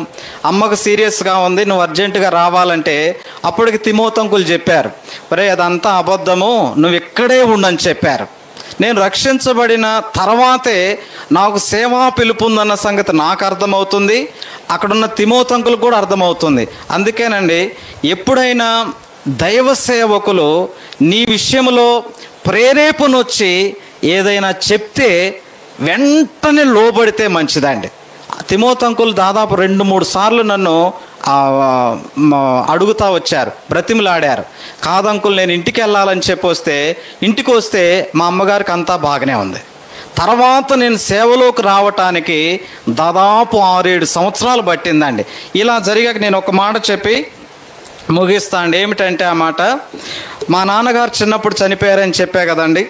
అమ్మకు సీరియస్గా ఉంది, నువ్వు అర్జెంటుగా రావాలంటే అప్పటికి తిమోతి అంకుల్ చెప్పారు, ఒరే అదంతా అబద్ధము, నువ్వు ఇక్కడే ఉండని చెప్పారు. నేను రక్షించబడిన తర్వాతే నాకు సేవా పిలుపు ఉందన్న సంగతి నాకు అర్థమవుతుంది, అక్కడున్న తిమోతి అంకుల్ కూడా అర్థమవుతుంది. అందుకేనండి ఎప్పుడైనా దైవ సేవకులు నీ విషయంలో ప్రేరేపణ వచ్చి ఏదైనా చెప్తే వెంటనే లోబడితే మంచిదండి. తిమోతి అంకుల్ దాదాపు 2-3 సార్లు నన్ను అడుగుతా వచ్చారు, బ్రతిమలాడారు. కాదంకుల్ నేను ఇంటికి వెళ్ళాలని చెప్పొస్తే, ఇంటికి వస్తే మా అమ్మగారికి అంతా బాగానే ఉంది. తర్వాత నేను సేవలోకి రావటానికి దాదాపు 6-7 సంవత్సరాలు పట్టిందండి. ఇలా జరిగాక నేను ఒక మాట చెప్పి ముగిస్తా అండి. ఏమిటంటే ఆ మాట, మా నాన్నగారు చిన్నప్పుడు చనిపోయారని చెప్పే కదండి.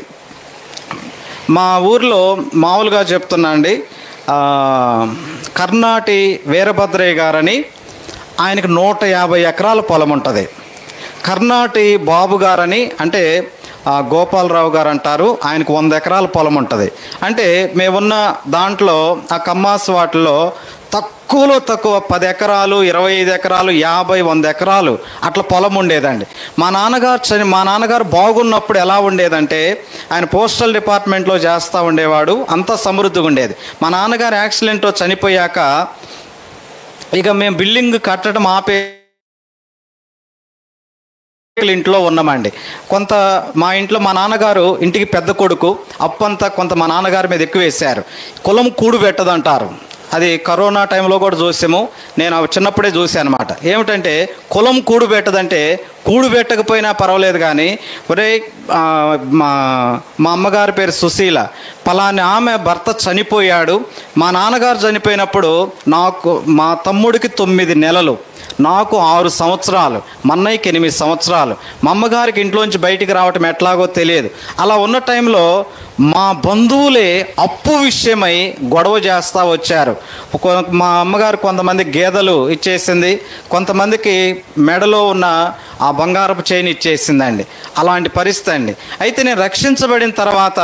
మా ఊర్లో మామూలుగా చెప్తున్నా అండి, కర్ణాటి వీరభద్రయ్య గారని ఆయనకు 150 ఎకరాల పొలం ఉంటుంది. కర్ణాటి బాబు గారని అంటే గోపాలరావు గారు అంటారు, ఆయనకు 100 ఎకరాల పొలం ఉంటుంది. అంటే మేమున్న దాంట్లో ఆ కమ్మాస్ వాటిలో తక్కువలో తక్కువ 10 ఎకరాలు, 25 ఎకరాలు, 50, 100 ఎకరాలు అట్లా పొలం ఉండేదండి. మా నాన్నగారు బాగున్నప్పుడు ఎలా ఉండేదంటే, ఆయన పోస్టల్ డిపార్ట్మెంట్లో చేస్తూ ఉండేవాడు, అంత సమృద్ధిగా ఉండేది. మా నాన్నగారు యాక్సిడెంట్లో చనిపోయాక ఇక మేము బిల్డింగ్ కట్టడం ఆపే ఇంట్లో ఉన్నామండి. కొంత మా ఇంట్లో మా నాన్నగారు ఇంటికి పెద్ద కొడుకు, అప్పంతా కొంత మా నాన్నగారి మీద ఎక్కువ వేశారు. కులం కూడు పెట్టదంటారు, అది కరోనా టైంలో కూడా చూసాము, నేను చిన్నప్పుడే చూసాను అనమాట. ఏమిటంటే కులం కూడు పెట్టదంటే కూడు పెట్టకపోయినా పర్వాలేదు కానీ, ఒరే మా మా అమ్మగారి పేరు సుశీల, పలాని ఆమె భర్త చనిపోయాడు, మా నాన్నగారు చనిపోయినప్పుడు నాకు మా తమ్ముడికి 9 నెలలు, నాకు 6 సంవత్సరాలు, మా అన్నయ్యకి 8 సంవత్సరాలు, మా అమ్మగారికి ఇంట్లోంచి బయటికి రావటం ఎట్లాగో తెలియదు. అలా ఉన్న టైంలో మా బంధువులే అప్పు విషయమై గొడవ చేస్తూ వచ్చారు. మా అమ్మగారు కొంతమంది గేదెలు ఇచ్చేసింది, కొంతమందికి మెడలో ఉన్న ఆ బంగారపు చైన్ ఇచ్చేసిందండి. అలాంటి పరిస్థితి అండి. అయితే నేను రక్షించబడిన తర్వాత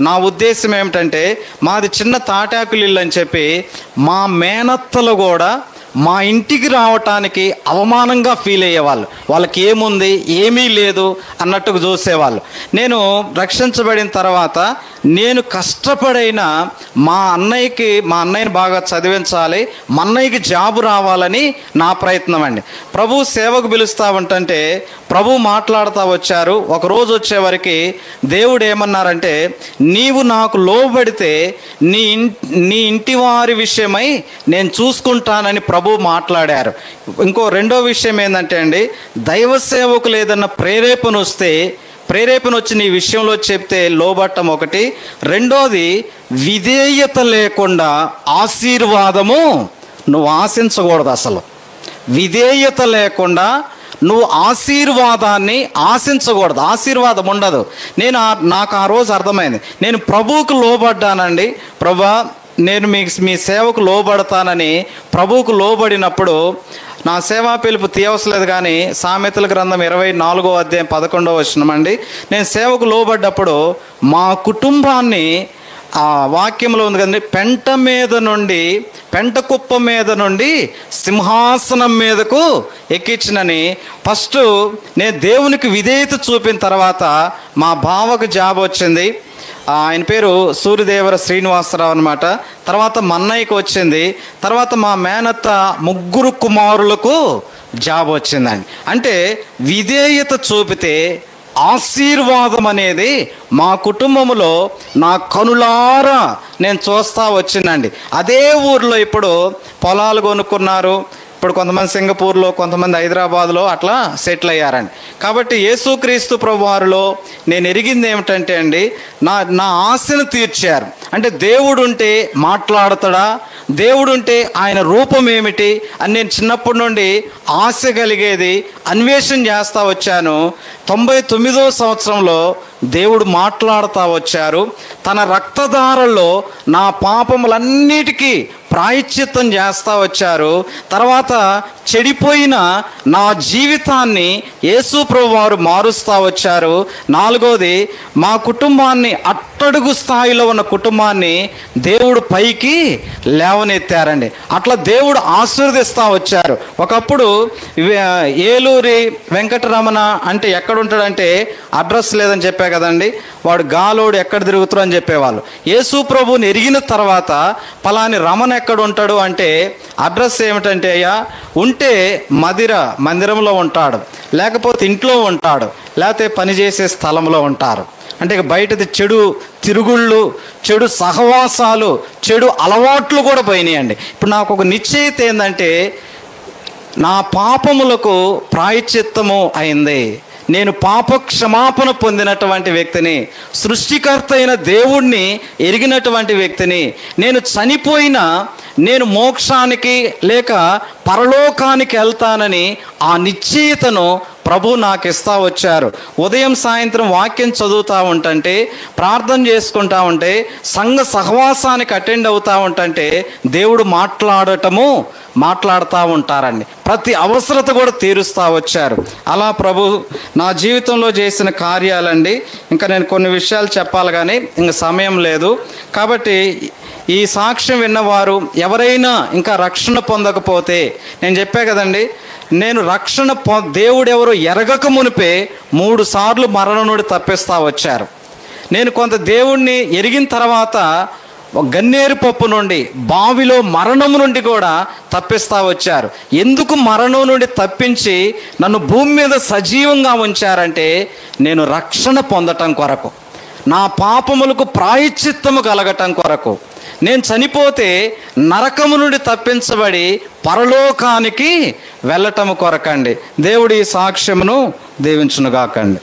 నా ఉద్దేశం ఏమిటంటే, మాది చిన్న తాటాకులు ఇల్లు అని చెప్పి మా మేనత్తలు కూడా మా ఇంటికి రావటానికి అవమానంగా ఫీల్ అయ్యేవాళ్ళు. వాళ్ళకి ఏముంది, ఏమీ లేదు అన్నట్టుగా చూసేవాళ్ళు. నేను రక్షించబడిన తర్వాత నేను కష్టపడైనా మా అన్నయ్యని బాగా చదివించాలి, మా అన్నయ్యకి జాబు రావాలని నా ప్రయత్నం అండి. ప్రభు సేవకు పిలుస్తూ ఉంటుంటే ప్రభు మాట్లాడుతూ వచ్చారు. ఒకరోజు వచ్చేవరకు దేవుడు ఏమన్నారంటే, నీవు నాకు లోబడితే నీ ఇంటి వారి విషయమై నేను చూసుకుంటానని ప్రభు మాట్లాడారు. ఇంకో రెండో విషయం ఏంటంటే అండి, దైవ సేవకులు ఏదన్నా ప్రేరేపణ వచ్చి నీ విషయంలో చెప్తే లోబట్టం ఒకటి, రెండోది విధేయత లేకుండా ఆశీర్వాదము నువ్వు ఆశించకూడదు. అసలు విధేయత లేకుండా నువ్వు ఆశీర్వాదాన్ని ఆశించకూడదు, ఆశీర్వాదం ఉండదు. నాకు ఆ రోజు అర్థమైంది. నేను ప్రభువుకు లోబడ్డానండి. ప్రభా, నేను మీ సేవకు లోబడతానని ప్రభువుకు లోబడినప్పుడు నా సేవా పిలుపు తీయవసలేదు. కానీ సామెతల గ్రంథం 24వ అధ్యాయం 11వ వచనం అండి, నేను సేవకు లోబడ్డప్పుడు మా కుటుంబాన్ని, ఆ వాక్యంలో ఉంది కదండి, పెంట కుప్ప మీద నుండి సింహాసనం మీదకు ఎక్కించినని. ఫస్ట్ నేను దేవునికి విధేయత చూపిన తర్వాత మా బావకు జాబ్ వచ్చింది. ఆయన పేరు సూర్యదేవర శ్రీనివాసరావు అనమాట. తర్వాత మా అన్నయ్యకి వచ్చింది. తర్వాత మా మేనత్త 3 కుమారులకు జాబ్ వచ్చిందండి. అంటే విధేయత చూపితే ఆశీర్వాదం అనేది మా కుటుంబంలో నా కనులారా నేను చూస్తూ వచ్చిందండి. అదే ఊర్లో ఇప్పుడు పొలాలు కొనుక్కున్నారు. ఇప్పుడు కొంతమంది సింగపూర్లో, కొంతమంది హైదరాబాద్లో అట్లా సెటిల్ అయ్యారండి. కాబట్టి యేసుక్రీస్తు ప్రభువారిలో నేను ఎరిగింది ఏమిటంటే అండి, నా ఆశను తీర్చారు. అంటే దేవుడు ఉంటే మాట్లాడతాడా, దేవుడు ఉంటే ఆయన రూపం ఏమిటి అని నేను చిన్నప్పటి నుండి ఆశ కలిగేది, అన్వేషణ చేస్తూ వచ్చాను. 99వ సంవత్సరంలో దేవుడు మాట్లాడుతూ వచ్చారు. తన రక్తధారలో నా పాపములన్నిటికీ ప్రాయశ్చిత్తం చేస్తూ వచ్చారు. తర్వాత చెడిపోయిన నా జీవితాన్ని యేసు ప్రభువు వారు మారుస్తూ వచ్చారు. 4వది, మా కుటుంబాన్ని, అట్టడుగు స్థాయిలో ఉన్న కుటుంబాన్ని దేవుడు పైకి లేవనెత్తారండి. అట్లా దేవుడు ఆశీర్వదిస్తూ వచ్చారు. ఒకప్పుడు ఏలూరి వెంకటరమణ అంటే ఎక్కడ ఉంటాడంటే అడ్రస్ లేదని చెప్పా కదండి, వాడు గాలోడు ఎక్కడ తిరుగుతారు అని చెప్పేవాళ్ళు. యేసు ప్రభువుని ఎరిగిన తర్వాత పలాని రమణ ఎక్కడ ఉంటాడు అంటే అడ్రస్ ఏమిటంటే, అయ్యా ఉంటే మందిరంలో ఉంటాడు, లేకపోతే ఇంట్లో ఉంటాడు, లేకపోతే పనిచేసే స్థలంలో ఉంటారు. అంటే బయటది చెడు తిరుగుళ్ళు, చెడు సహవాసాలు, చెడు అలవాట్లు కూడా పోయినాయండి. ఇప్పుడు నాకు ఒక నిశ్చయిత ఏంటంటే, నా పాపములకు ప్రాయశ్చిత్తము అయింది. నేను పాప క్షమాపణ పొందినటువంటి వ్యక్తిని, సృష్టికర్త అయిన దేవుణ్ణి ఎరిగినటువంటి వ్యక్తిని. నేను చనిపోయినా నేను మోక్షానికి లేక పరలోకానికి వెళ్తానని ఆ నిశ్చయితను ప్రభు నాకు ఇస్తూ వచ్చారు. ఉదయం సాయంత్రం వాక్యం చదువుతూ ఉంటుంటే, ప్రార్థన చేసుకుంటా ఉంటే, సంఘ సహవాసానికి అటెండ్ అవుతూ ఉంటుంటే దేవుడు మాట్లాడుతూ ఉంటారండి. ప్రతి అవసరత కూడా తీరుస్తూ వచ్చారు. అలా ప్రభు నా జీవితంలో చేసిన కార్యాలండి. ఇంకా నేను కొన్ని విషయాలు చెప్పాలి కానీ ఇంక సమయం లేదు. కాబట్టి ఈ సాక్ష్యం విన్నవారు ఎవరైనా ఇంకా రక్షణ పొందకపోతే, నేను చెప్పా కదండి, నేను దేవుడెవరో ఎరగక మునిపే 3 సార్లు మరణం నుండి తప్పిస్తూ వచ్చారు. నేను కొంత దేవుణ్ణి ఎరిగిన తర్వాత గన్నేరు పప్పు నుండి, బావిలో మరణం నుండి కూడా తప్పిస్తూ వచ్చారు. ఎందుకు మరణం నుండి తప్పించి నన్ను భూమి మీద సజీవంగా ఉంచారంటే, నేను రక్షణ పొందటం కొరకు, నా పాపములకు ప్రాయశ్చిత్తము కలగటం కొరకు. నేను చనిపోతే నరకము నుండి తప్పించబడి పరలోకానికి వెళ్ళటము కొరకండి. దేవుడి సాక్ష్యమును దీవించునుగాకండి.